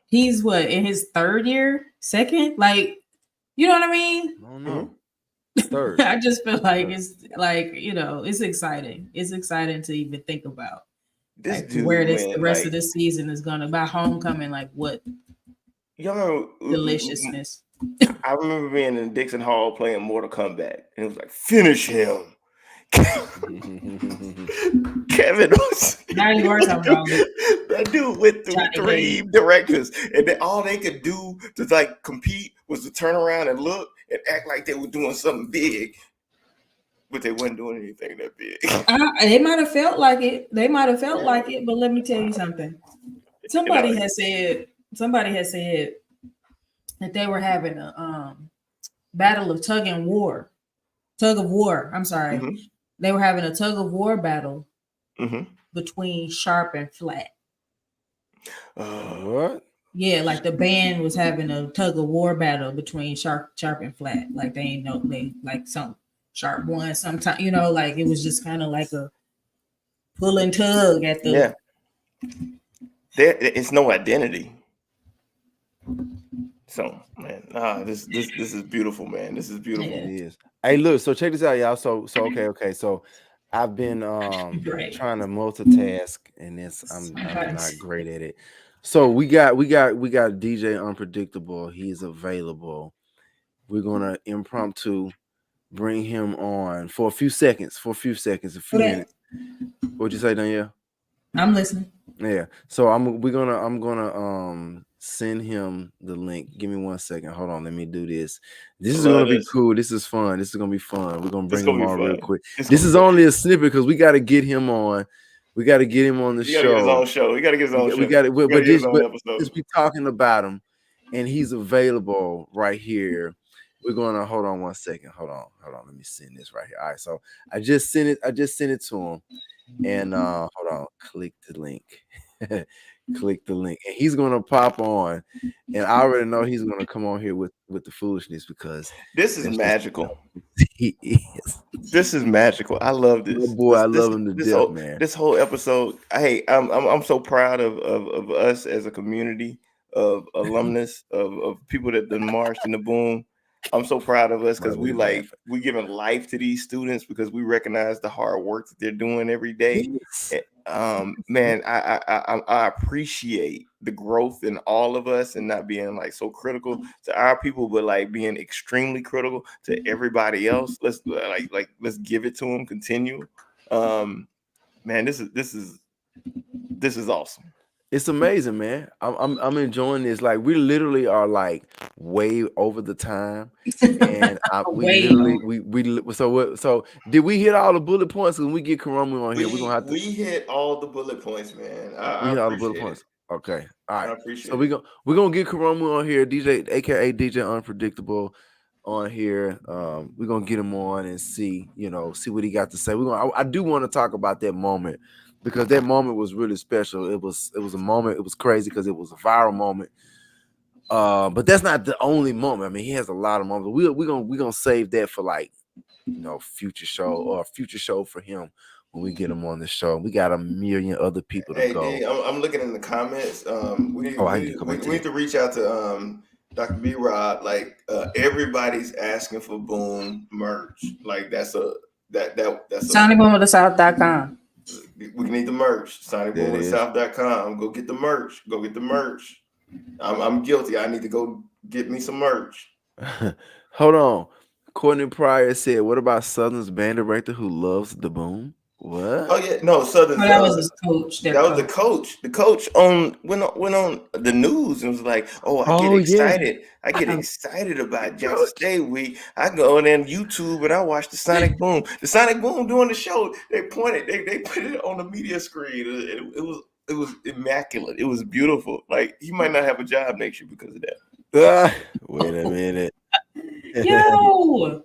He's what, in his third year, second? Like, you know what I mean? I don't know. Third. I just feel like it's like, it's exciting. It's exciting to even think about this like dude, where man, the rest of this season is gonna by homecoming, like what deliciousness. I remember being in Dixon Hall playing Mortal Kombat, and it was like, finish him. Kevin was now you are talking about that dude went through 3 directors, and then all they could do to like compete was to turn around and look and act like they were doing something big, but they weren't doing anything that big. They might have felt like it. But let me tell you something. Somebody has said that they were having a battle of tug of war. I'm sorry. They were having a tug of war battle between Sharp and Flat. What? Yeah, like the band was having a tug of war battle between Sharp and Flat. Like they like some Sharp won sometime, like it was just kind of like a pull and tug at the. It's no identity. So man, this is beautiful, man. This is beautiful. It is. Hey, look. So check this out, y'all. So okay. So I've been trying to multitask, and I'm not great at it. So we got DJ Unpredictable. He's available. We're gonna impromptu bring him on for a few seconds, a few minutes. What'd you say, Danielle? I'm listening. Yeah. So I'm gonna send him the link. Give me 1 second. Hold on. Let me do this. This is gonna be cool. This is fun. This is gonna be fun. We're gonna bring him on real quick. This is only a snippet because we got to get him on. We got to get him on the show. Get his own show. We got to get his own show. We got it. But just be talking about him, and he's available right here. We're gonna hold on 1 second. Hold on. Let me send this right here. All right. So I just sent it to him. And hold on, click the link. Click the link, and he's gonna pop on. And I already know he's gonna come on here with the foolishness because this is magical. He is. This is magical. I love this. Oh boy, I love him to death, man. This whole episode. Hey, I'm so proud of us as a community of alumnus of people that done marched in the Boom. I'm so proud of us because we giving life to these students because we recognize the hard work that they're doing every day. Yes. Man, I appreciate the growth in all of us and not being like so critical to our people, but like being extremely critical to everybody else. Let's give it to them. Continue. Man, this is awesome. It's amazing, man. I'm enjoying this. Like we literally are like way over the time, and so did we hit all the bullet points? When we get Karomu on here, we're gonna have to. We hit all the bullet points, man. We hit all the bullet points. Okay, all right. So we're gonna get Karomu on here, DJ, aka DJ Unpredictable, on here. We're gonna get him on and see what he got to say. I do want to talk about that moment. Because that moment was really special. It was a moment. It was crazy because it was a viral moment. But that's not the only moment. I mean, he has a lot of moments. We're gonna save that for like future show for him when we get him on the show. We got a million other people to go. Hey, I'm looking in the comments. We need to reach out to Dr. B Rod. Like everybody's asking for Boom merch. Like that's SonicBoomOfTheSouth.com. We need the merch. SonicBoomOfTheSouth.com. Go get the merch. I'm guilty. I need to go get me some merch. Hold on. Courtney Pryor said, "What about Southern's band director who loves the Boom?" What? Oh yeah, no, Southern. That was his coach. That was the coach. The coach went on the news and was like, "Oh, I get Oh yeah, excited. I get excited about Jackson coach. State week. I go on YouTube and I watch the Sonic Boom. The Sonic Boom doing the show. They pointed. They put it on the media screen. It was immaculate. It was beautiful. Like he might not have a job next year because of that. Wait a minute. Yo,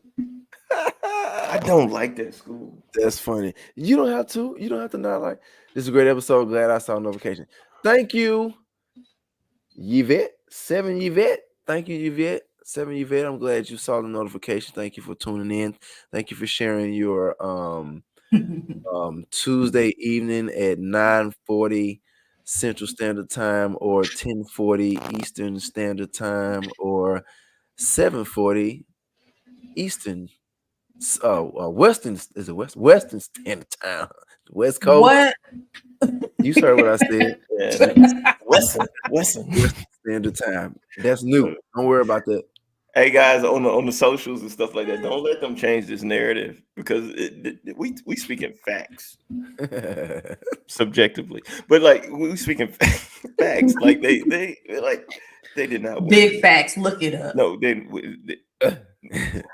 I don't like that school. That's funny. You don't have to. You don't have to not like. This is a great episode. Glad I saw a notification. Thank you, Yvette. 7 Yvette. Thank you, Yvette. 7 Yvette. I'm glad you saw the notification. Thank you for tuning in. Thank you for sharing your Tuesday evening at 9:40 Central Standard Time or 10:40 Eastern Standard Time or 7:40 Eastern. Western is it Western Standard Time. West Coast. what? You heard what I said. Yeah, Wesson. Standard Time. That's new. Don't worry about that. Hey guys, on the socials and stuff like that, don't let them change this narrative because we speak in facts subjectively, but like we speak in facts. Like they did not win. Big facts. Look it up. No,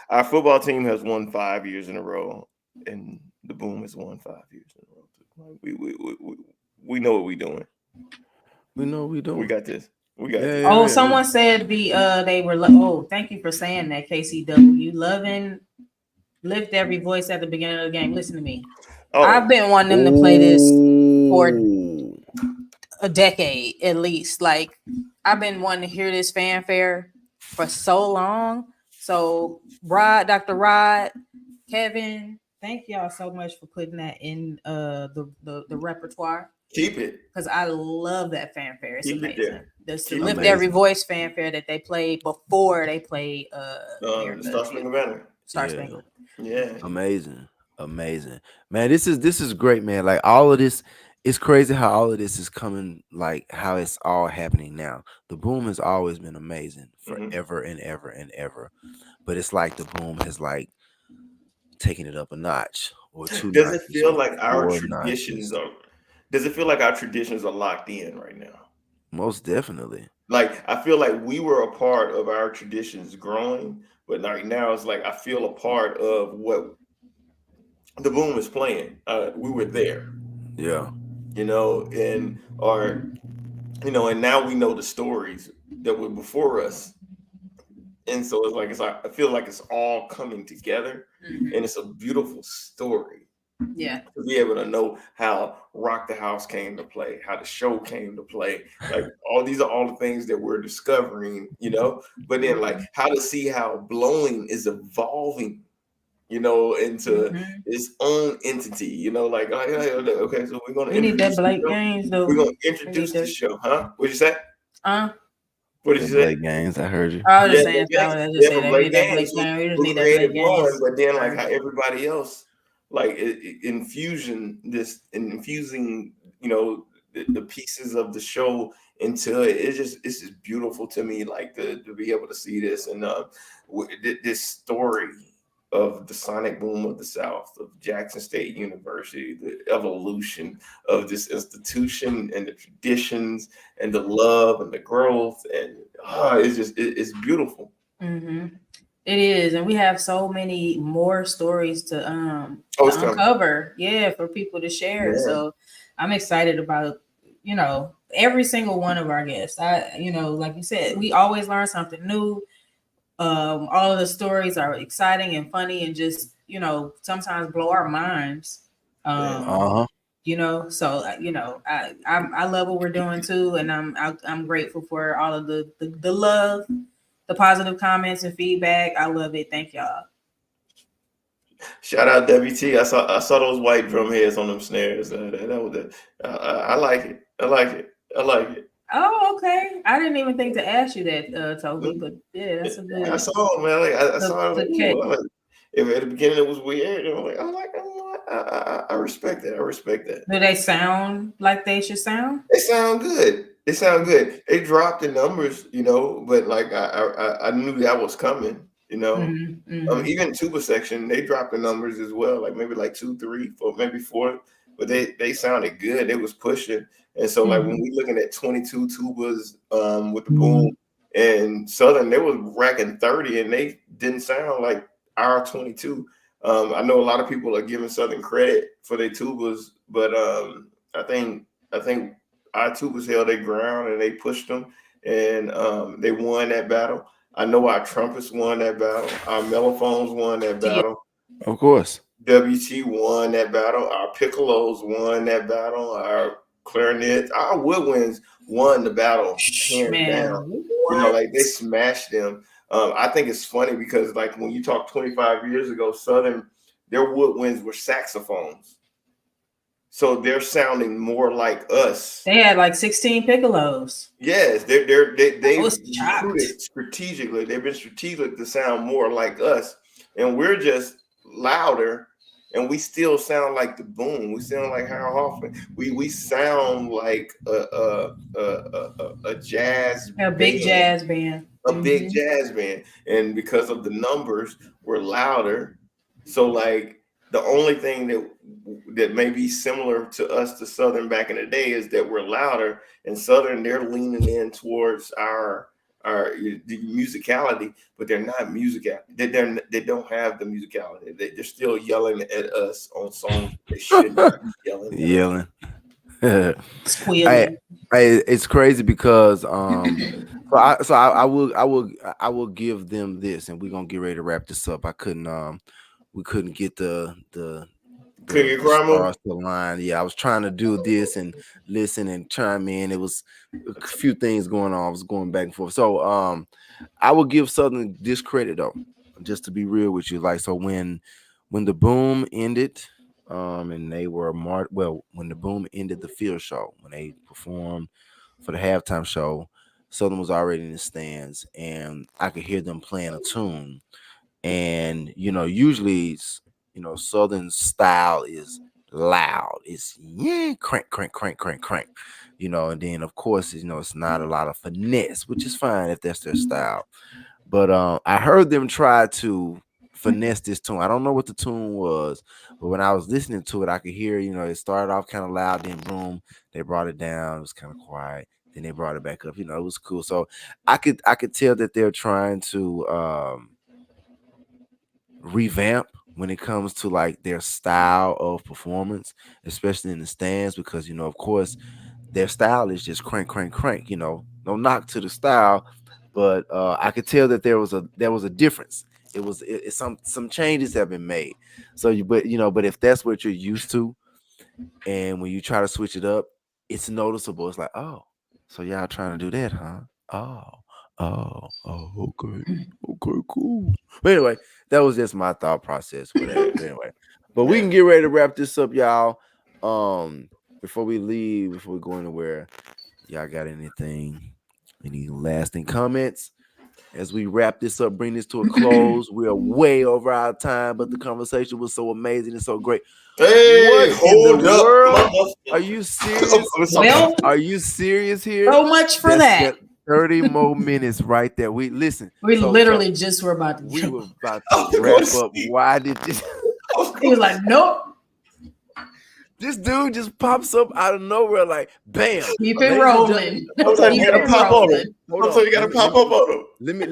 our football team has won 5 years in a row, and the Boom has won 5 years in a row. We know what we're doing. We know what we're doing. We got this. We got this. Oh, someone said they were. Oh, thank you for saying that, KCW. Lift every voice at the beginning of the game. Listen to me. Oh. I've been wanting them to play this for a decade at least. Like I've been wanting to hear this fanfare for so long. So Dr. Rod, Kevin, thank y'all so much for putting that in the repertoire. Keep it. Because I love that fanfare. It's amazing. The Lift amazing. Every Voice fanfare that they played before they played the Star Spangled Banner. Star Spangled. Yeah. Amazing. Man, this is great, man. Like all of this, it's crazy how all of this is coming, like how it's all happening now. The Boom has always been amazing forever and ever and ever. But it's like the Boom has like taken it up a notch or two. Does it feel like our traditions are? Does it feel like our traditions are locked in right now? Most definitely. Like I feel like we were a part of our traditions growing, but right now it's like I feel a part of what the Boom is playing. We were there. Yeah. And now we know the stories that were before us. And so it's like I feel like it's all coming together, and it's a beautiful story. Yeah, to be able to know how Rock the House came to play, how the show came to play, like these are all the things that we're discovering, but then like how to see how Blowing is evolving, into its own entity, like okay, so we're gonna need that Blake Gaines though. We're gonna introduce the show, huh? What'd you say? What did you say? Blake Gaines, I heard you. I was just saying, I just said we need that Blake Gaines. We just need that Blake Gaines. But then like how everybody else like infusing the pieces of the show into it. It's just beautiful to me, like to be able to see this and this story of the Sonic Boom of the South, of Jackson State University, the evolution of this institution and the traditions and the love and the growth, and it's beautiful. It is, and we have so many more stories to uncover, for people to share. Yeah. So I'm excited about, every single one of our guests. Like you said, we always learn something new. All of the stories are exciting and funny and just, sometimes blow our minds. So I love what we're doing too, and I'm grateful for all of the love, the positive comments and feedback. I love it. Thank y'all. Shout out WT. I saw those white drum heads on them snares. I like it. I like it. Oh, okay. I didn't even think to ask you that, Toby, but yeah, that's a good. I saw it, man. I saw it. At the beginning, it was weird. I respect that. I respect that. Do they sound like they should sound? They sound good. They dropped the numbers, but like I knew that was coming. You know, Mm-hmm. even tuba section, they dropped the numbers as well, like maybe like 2, 3, 4, maybe 4. But they sounded good. They was pushing, and so like when we looking at 22 tubas with the boom and Southern, they was racking 30, and they didn't sound like our 22. I know a lot of people are giving Southern credit for their tubas, but I think our tubas held their ground and they pushed them, and they won that battle. I know our trumpets won that battle. Our mellophones won that battle. Of course. WT won that battle. Our piccolos won that battle. Our clarinets, our woodwinds won the battle hands Man, down. You know, what? like they smashed them. I think it's funny because like when you talk 25 years ago, Southern, their woodwinds were saxophones. So they're sounding more like us. They had like 16 piccolos. Yes, I they've was shocked. recruited strategically. They've been strategic to sound more like us, and we're just louder, and we still sound like the boom. We sound like Harold Hoffman. We sound like a jazz A big band, jazz band. a big jazz band, and because of the numbers, we're louder. So like the only thing that may be similar to us to Southern back in the day is that we're louder, and Southern they're leaning in towards our the musicality, but they're not musical. They don't have the musicality. They're still yelling at us on songs they should not be yelling at us. Yelling. I, Squealing. it's crazy because I will give them this, and we're gonna get ready to wrap this up. We couldn't get Couldn't get the crime over. stars to line. Yeah, I was trying to do this and listen and chime in. It was a few things going on. I was going back and forth. So I will give Southern this credit though, just to be real with you. Like so when the boom ended, and they were when the boom ended the field show, when they performed for the halftime show, Southern was already in the stands, and I could hear them playing a tune. And usually Southern style is loud. It's yeah, crank, crank, crank, crank, crank. And then of course it's not a lot of finesse, which is fine if that's their style. But I heard them try to finesse this tune. I don't know what the tune was, but when I was listening to it, I could hear, it started off kind of loud, then boom, they brought it down. It was kind of quiet. Then they brought it back up. It was cool. So I could tell that they're trying to revamp when it comes to like their style of performance, especially in the stands, because of course their style is just crank, crank, crank. No knock to the style, but I could tell that there was a difference. Some changes have been made. So but if that's what you're used to, and when you try to switch it up, it's noticeable. It's like, oh, so y'all trying to do that, huh? Okay, okay, cool. But anyway, that was just my thought process for that. But anyway, but we can get ready to wrap this up, y'all. Before we leave, before we go anywhere, y'all got any lasting comments? As we wrap this up, bring this to a close. We are way over our time, but the conversation was so amazing and so great. Hey, What in the hold up, world? Are motherfucker. you serious? Well, Are you serious here? so much for that. 30 more minutes right there. We listen. We so literally just were about to. We were about to wrap up. Why did this? He was like, nope. This dude just pops up out of nowhere, like bam. Keep it rolling. Sometimes you gotta pop on him. Sometimes you gotta pop up on him. Let me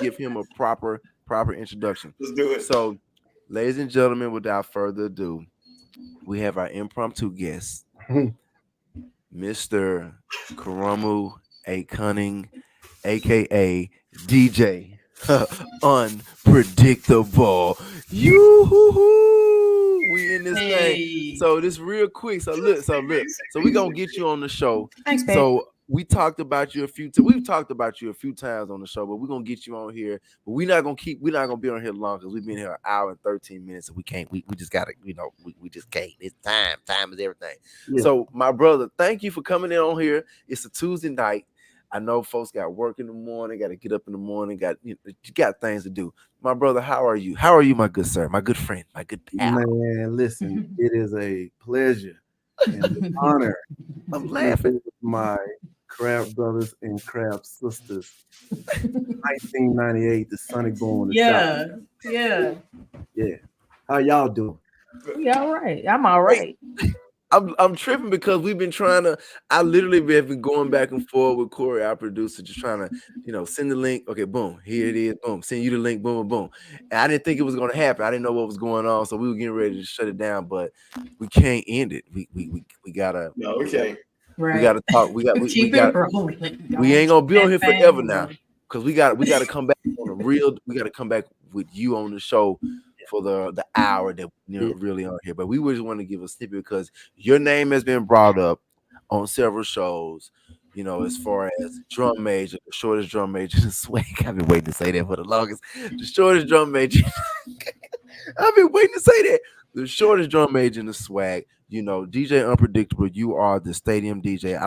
give him a proper introduction. Let's do it. So, ladies and gentlemen, without further ado, we have our impromptu guest, Mr. Karamu A. Cunning, aka DJ Unpredictable. Yoo-hoo-hoo. We in this thing. So this real quick. So look. So we're gonna get you on the show. Thanks, babe. So we talked about you a few times. We've talked about you a few times on the show, but we're gonna get you on here. But we're not gonna be on here long because we've been here an hour and 13 minutes, and we can't. We just gotta. We just can't. It's time. Time is everything. Yeah. So my brother, thank you for coming in on here. It's a Tuesday night. I know folks got work in the morning, got to get up in the morning, you got things to do. My brother, how are you? How are you, my good sir, my good friend, my good pal? Man, listen, it is a pleasure and an honor. I'm laughing. My Crab Brothers and Crab Sisters. 1998, the Sonic Boom in the South. Yeah. Yeah. How y'all doing? Yeah, all right. I'm all right. I'm tripping because we've been trying to. I literally have been going back and forth with Corey, our producer, just trying to, send the link. Okay, boom, here it is. Boom, send you the link. Boom, boom, boom. And I didn't think it was going to happen. I didn't know what was going on, so we were getting ready to shut it down, but we can't end it. We gotta. No, we can't. Right. We gotta talk. We keep got. it rolling. We ain't gonna be on here forever now, because we got to come back on a real. We got to come back with you on the show for the hour that we're really on here. But we just want to give a snippet because your name has been brought up on several shows. As far as drum major, the shortest drum major in the swag. I've been waiting to say that for the longest. The shortest drum major. I've been waiting to say that. The shortest drum major in the swag. DJ Unpredictable. You are the stadium DJ. I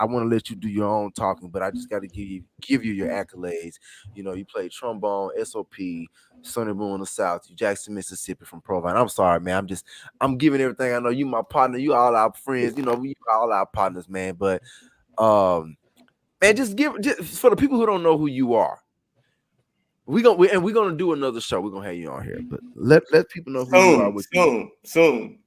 want to let you do your own talking, but I just got to give you your accolades. You played trombone, SOP, Sonny Boom in the South, you Jackson, Mississippi from Provine. I'm sorry, man. I'm giving everything I know. You my partner. You all our friends. We all our partners, man. But man, just for the people who don't know who you are. We're gonna do another show. We're gonna have you on here, but let people know who you are. Soon.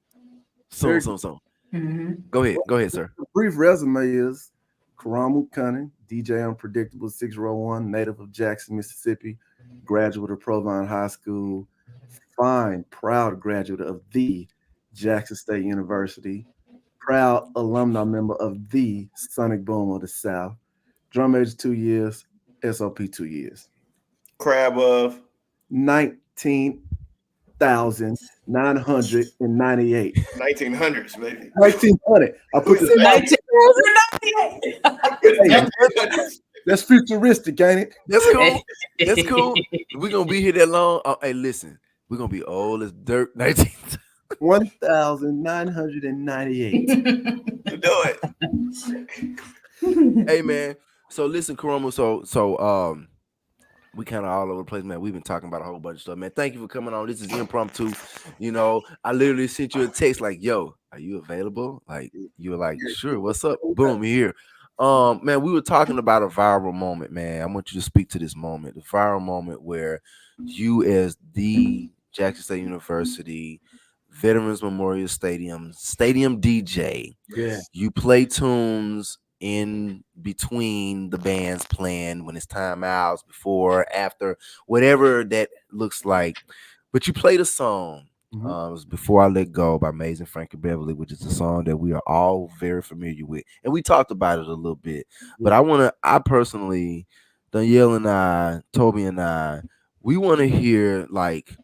Mm-hmm. Go ahead, sir. The brief resume is Karamu Cunning, DJ Unpredictable, 601, native of Jackson, Mississippi, graduate of Provine High School, fine, proud graduate of the Jackson State University, proud alumni member of the Sonic Boom of the South, drum major 2 years, SOP 2 years. Crab of 19,998. 1900s, maybe. 1900. I put this 1998. That's futuristic, ain't it? That's cool. That's cool. We're gonna be here that long. Oh, hey, listen, we're gonna be old as dirt. 1998. Do it. Hey, man. So listen, Karomu. So we kind of all over the place, man. We've been talking about a whole bunch of stuff, man. Thank you for coming on. This is impromptu. I literally sent you a text like, "Yo, are you available?" Like you were like, "Sure, what's up?" Boom, here. Man, we were talking about a viral moment, man. I want you to speak to this moment, the viral moment where you, as the Jackson State University Veterans Memorial Stadium DJ, you play tunes in between the bands playing when it's timeouts, before, after, whatever that looks like. But you played a song. It was Before I Let Go by Maze and Frankie Beverly, which is a song that we are all very familiar with. And we talked about it a little bit. But I personally, Danielle and I, Toby and I, we want to hear like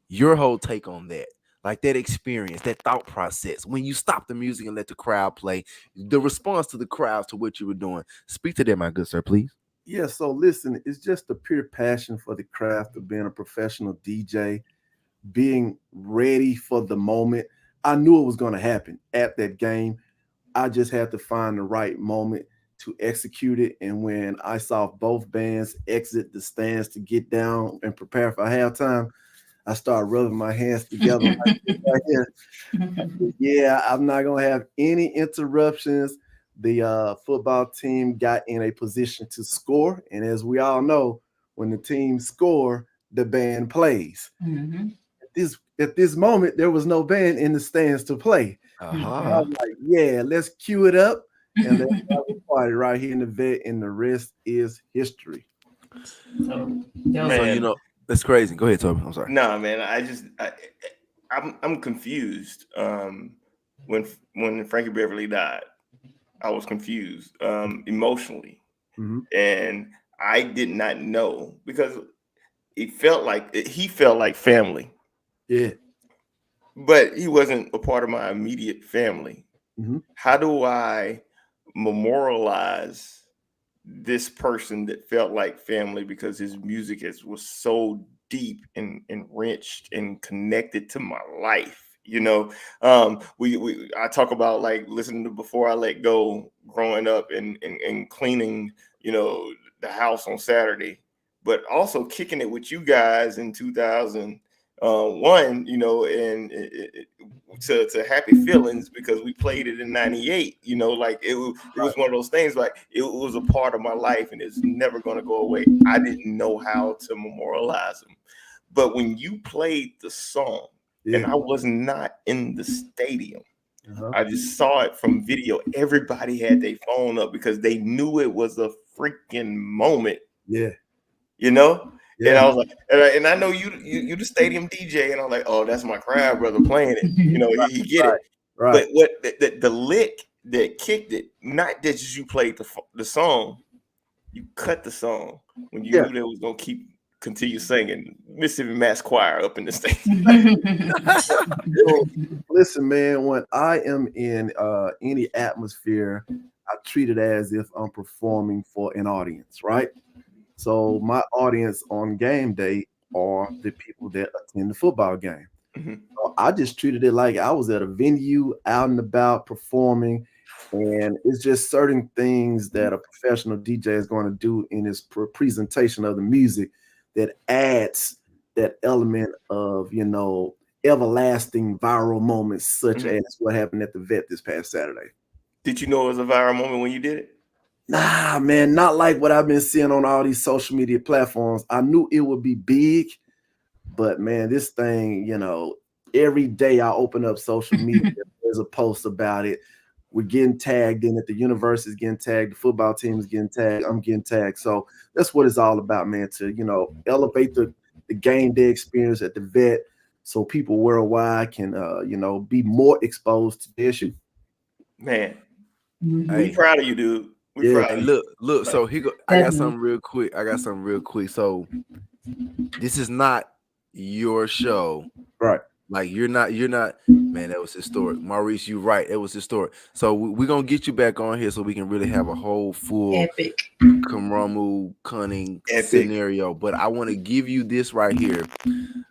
your whole take on that. Like that experience, that thought process, when you stop the music and let the crowd play, the response to the crowd to what you were doing. Speak to that, my good sir, please. Yeah, so listen, it's just a pure passion for the craft of being a professional DJ, being ready for the moment. I knew it was going to happen at that game. I just had to find the right moment to execute it. And when I saw both bands exit the stands to get down and prepare for halftime, I started rubbing my hands together right here. Yeah, I'm not going to have any interruptions. The football team got in a position to score. And as we all know, when the team score, the band plays. Mm-hmm. At this moment, there was no band in the stands to play. I was like, yeah, let's cue it up. And let's have a party right here in the vet. And the rest is history. So that's crazy. Go ahead, Toby. I'm sorry. No, man. I'm confused. When Frankie Beverly died, I was confused emotionally, and I did not know because he felt like family. Yeah, but he wasn't a part of my immediate family. How do I memorialize this person that felt like family because his music was so deep and enriched and connected to my life? I talk about like listening to Before I Let Go growing up and cleaning, the house on Saturday, but also kicking it with you guys in 2000 One, you know, and to Happy Feelings, because we played it in '98. You know, like it was one of those things. Like it was a part of my life, and it's never going to go away. I didn't know how to memorialize them, but when you played the song, and I was not in the stadium. I just saw it from video. Everybody had their phone up because they knew it was a freaking moment. Yeah. You know? Yeah. And I was like, and I know you the stadium DJ, and I'm like, oh, that's my crowd brother playing it. You know, he get it. Right. But what the lick that kicked it, not that just you played the song, you cut the song when you knew they was gonna continue singing Mississippi Mass Choir up in the stage. Listen, man, when I am in any atmosphere, I treat it as if I'm performing for an audience, right? So my audience on game day are the people that attend the football game. So I just treated it like I was at a venue, out and about performing. And it's just certain things that a professional DJ is going to do in his presentation of the music that adds that element of, you know, everlasting viral moments, such as what happened at the Vet this past Saturday. Did you know it was a viral moment when you did it? Nah, man, not like what I've been seeing on all these social media platforms. I knew it would be big, but man, this thing, you know, every day I open up social media, there's a post about it. We're getting tagged in it. The university is getting tagged. The football team is getting tagged. I'm getting tagged. So that's what it's all about, man, to, you know, elevate the game day experience at the Vet so people worldwide can, you know, be more exposed to the issue. Man, we proud of you, dude. We proud of you. Look. So he go. I got something real quick. So this is not your show, right? Like you're not, man, that was historic. Maurice, you right. It was historic. So we're going to get you back on here so we can really have a whole full epic Karamu Cunning scenario. But I want to give you this right here.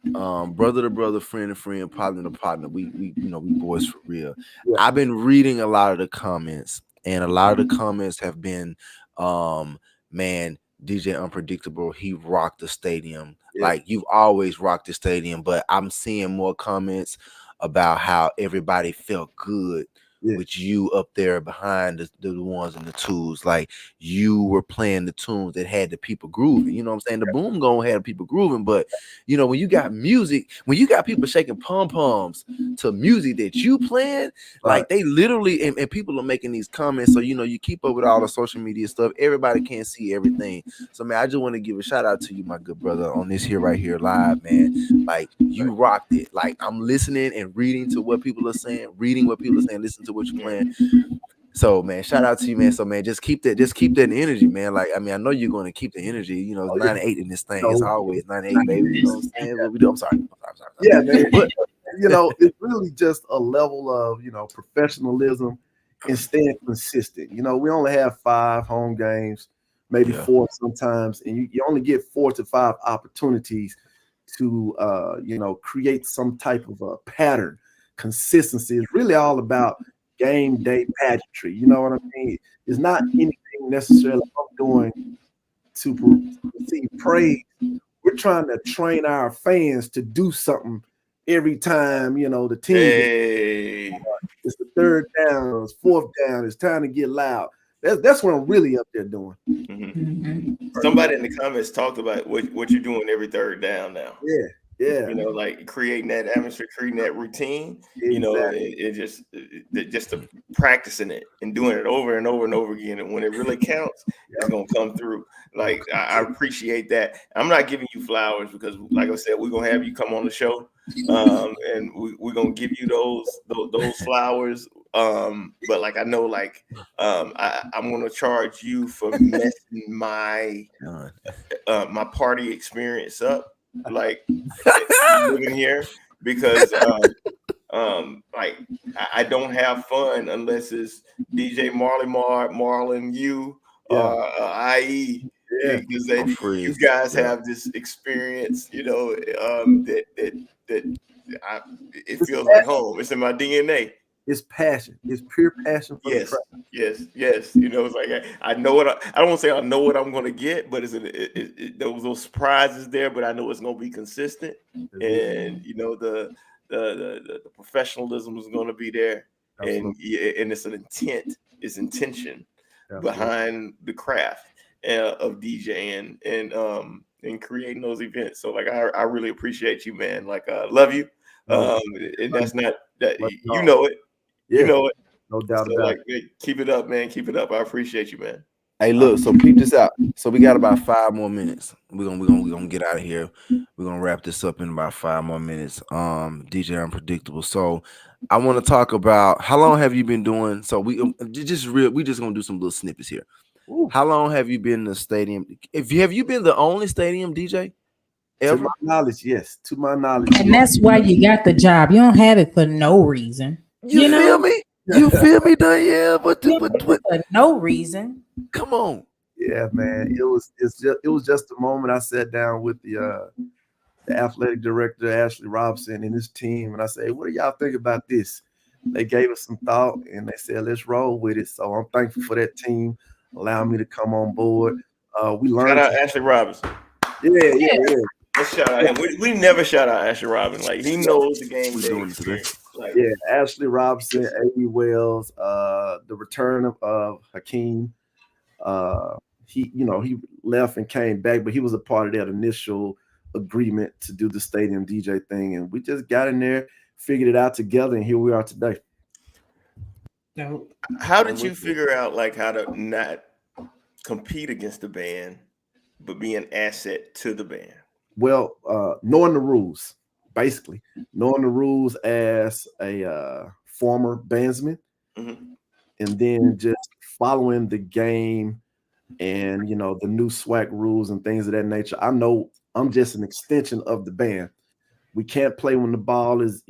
Brother to brother, friend to friend, partner to partner. We you know, we boys for real. Yeah. I've been reading a lot of the comments, and a lot of the comments have been, man, DJ Unpredictable, he rocked the stadium. Yeah. Like you've always rocked the stadium, but I'm seeing more comments about how everybody felt good with you up there behind the ones and the twos. Like you were playing the tunes that had the people grooving. You know what I'm saying? The boom gonna have people grooving, but you know, when you got music, when you got people shaking pom-poms to music that you playing, like they literally and people are making these comments. So you know, you keep up with all the social media stuff. Everybody can't see everything. So man, I just want to give a shout out to you, my good brother, on this here right here live, man. Like you rocked it. Like I'm listening and reading to what people are saying, listen to what you're playing. So man, shout out to you, man. So man, just keep that energy, man. Like I mean, I know you're going to keep the energy. You know, it's 9-8 in this thing. It's always 9-8, baby. You know what I'm saying? What we do? I'm sorry. Yeah, man. But you know, it's really just a level of, you know, professionalism and staying consistent. You know, we only have 5 home games, maybe 4 sometimes, and you only get 4 to 5 opportunities to you know, create some type of a pattern. Consistency is really all about game day pageantry. You know what I mean? It's not anything necessarily I'm doing to receive praise. We're trying to train our fans to do something every time, you know, the team it's the 3rd down, it's 4th down, it's time to get loud. That's what I'm really up there doing. Somebody in the comments talked about what you're doing every 3rd down now. Yeah. You know, like creating that atmosphere, creating that routine. Exactly. You know, it just practicing it and doing it over and over and over again. And when it really counts, it's gonna come through. Like I appreciate that. I'm not giving you flowers because, like I said, we're gonna have you come on the show, and we're gonna give you those flowers. But like I know, like I'm gonna charge you for messing my my party experience up. Like living here because like I don't have fun unless it's DJ Marlon, you, IE, because you guys have this experience, you know, that it feels like home. It's in my DNA. It's passion. It's pure passion for the Yes, craft. yes. You know, it's like I know what I don't want to say I know what I'm going to get, but those surprises there. But I know it's going to be consistent, and you know the professionalism is going to be there, and it's an intent, it's intention behind the craft of DJing and creating those events. So like I really appreciate you, man. Like love you, and that's not that you know it. Yeah. You know it. No doubt So about like, it. Keep it up, man. Keep it up. I appreciate you, man. Hey, look. So peep this out. So we got about 5 more minutes. We're gonna get out of here. We're gonna wrap this up in about 5 more minutes. DJ Unpredictable. So I want to talk about how long have you been doing? So we just gonna do some little snippets here. Ooh. How long have you been in the stadium? Have you been the only stadium DJ ever? To my knowledge, yes. To my knowledge, and that's why you got the job. You don't have it for no reason. You feel me? You feel me, Danielle? But for no reason. Come on. Yeah, man. It was just a moment. I sat down with the athletic director, Ashley Robinson, and his team, and I said, what do y'all think about this? They gave us some thought, and they said, let's roll with it. So I'm thankful for that team allowing me to come on board. We learned. Shout out Ashley Robinson. Yeah. Let's shout out him. We never shout out Ashley Robinson. Like he knows the game. We're doing today. Like, Ashley Robinson, A.B. Wells, the return of Hakeem. He left and came back, but he was a part of that initial agreement to do the stadium DJ thing, and we just got in there, figured it out together, and here we are today. How did you figure out like how to not compete against the band, but be an asset to the band? Well, knowing the rules, basically knowing the rules as a former bandsman, and then just following the game and the new SWAC rules and things of that nature. I know I'm just an extension of the band. We can't play when the ball is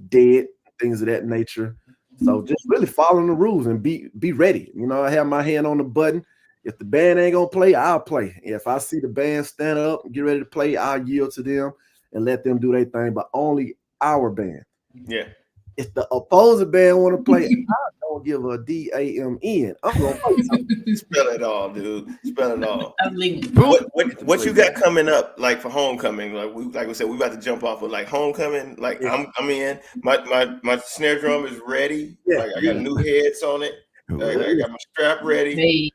dead, things of that nature. So just really following the rules and be ready. I have my hand on the button. If the band ain't gonna play, I'll play. If I see the band stand up and get ready to play, I'll yield to them and let them do their thing, but only our band. Yeah. If the opposing band want to play, I don't give a damn. I'm gonna play something. Spell it all, dude. Spell it all. What you got coming up, like for homecoming? Like we said, we about to jump off with like homecoming. Like I'm in. My snare drum is ready. Like I got new heads on it. Like, I got my strap ready.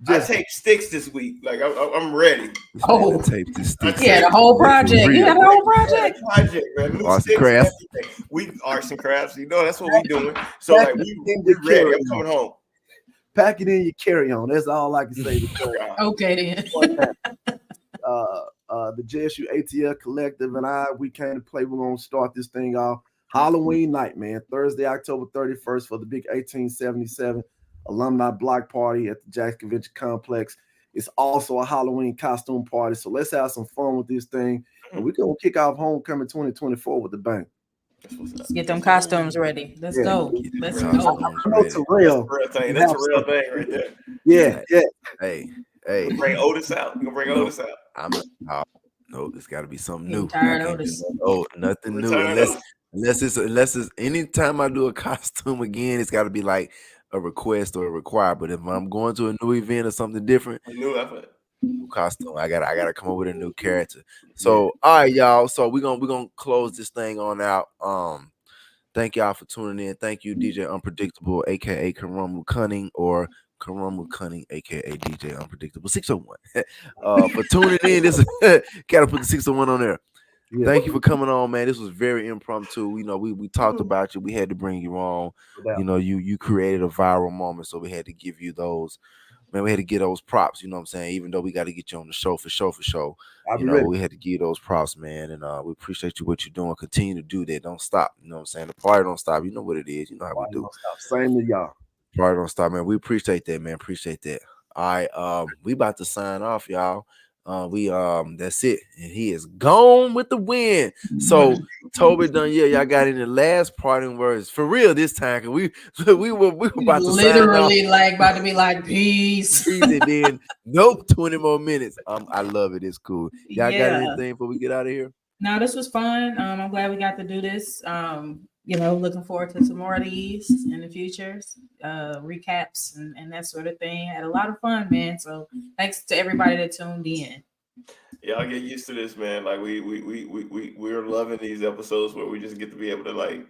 I taped sticks this week. Like I'm ready. Oh, tape the sticks. Yeah, the whole project. You got the whole project. Man. Arts and crafts. We arts and crafts. That's what we doing. So like we ready. I'm coming home. Pack it in your carry-on. That's all I can say. Okay then. The JSU ATL Collective and we came to play. We're gonna start this thing off Halloween night, man. Thursday, October 31st for the big 1877 alumni block party at the Jackson Convention Complex. It's also a Halloween costume party. So let's have some fun with this thing. And we're going to kick off homecoming 2024 with the bang. Let's get them costumes ready. Let's go. Let's go. That's a real thing. That's a real thing right there. Yeah. Hey. Bring Otis out. You gonna bring Otis out? No, it's got to be something new. Otis. Oh, nothing new. Unless it's anytime I do a costume again, it's got to be like a request or a require. But if I'm going to a new event or something different, new costume, I gotta come up with a new character. So all right, y'all. So we're gonna close this thing on out. Thank y'all for tuning in. Thank you, DJ Unpredictable, aka Karamu Cunning, or Karamu Cunning, aka DJ Unpredictable 601. For tuning in. This gotta put the 601 on there. Yeah. Thank you for coming on, man. This was very impromptu. We talked about you. We had to bring you on. Yeah. You created a viral moment, so we had to give you those. Man, we had to get those props. You know what I'm saying? Even though we got to get you on the show for show. We had to give you those props, man. And we appreciate you what you're doing. Continue to do that. Don't stop. You know what I'm saying? The party don't stop. You know what it is. You know how we do. Same to y'all. Party don't stop, man. We appreciate that, man. Appreciate that. All right, we about to sign off, y'all. That's it, and he is gone with the win. So Toby y'all got in the last parting words for real this time, cause we were about to literally about to be like peace. And then 20 more minutes. I love it. It's cool. Y'all got anything before we get out of here? No, this was fun. I'm glad we got to do this. Looking forward to some more of these in the future, recaps and that sort of thing. Had a lot of fun, man. So thanks to everybody that tuned in. Yeah, I'll get used to this, man. Like we're loving these episodes where we just get to be able to like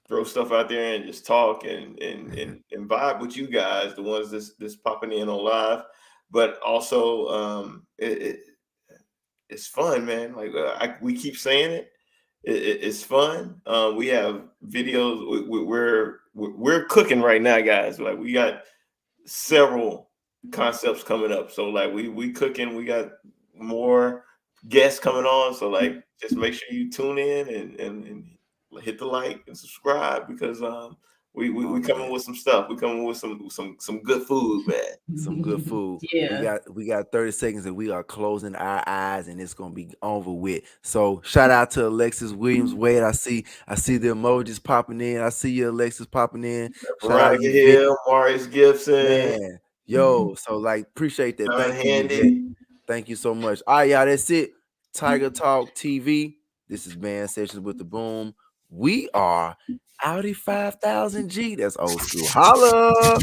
throw stuff out there and just talk and vibe with you guys, the ones that's popping in on live, but also it's fun, man. Like we keep saying it. It's fun. We have videos. We're cooking right now, guys. Like we got several concepts coming up. So like we cooking. We got more guests coming on. So like just make sure you tune in and hit the like and subscribe because we coming with some stuff. We coming with some good food, man. Some good food. Yeah. We got 30 seconds and we are closing our eyes and it's gonna be over with. So shout out to Alexis Williams Wade. I see the emojis popping in. I see you, Alexis, popping in. Shout out Veronica Hill, Maurice Gibson. Man, yo, so like appreciate that. Thank you, Yvette. Thank you so much. All right, y'all, that's it. Tiger Talk TV. This is Band Sessions with the Boom. We are Audi 5000G. That's old school. Holla.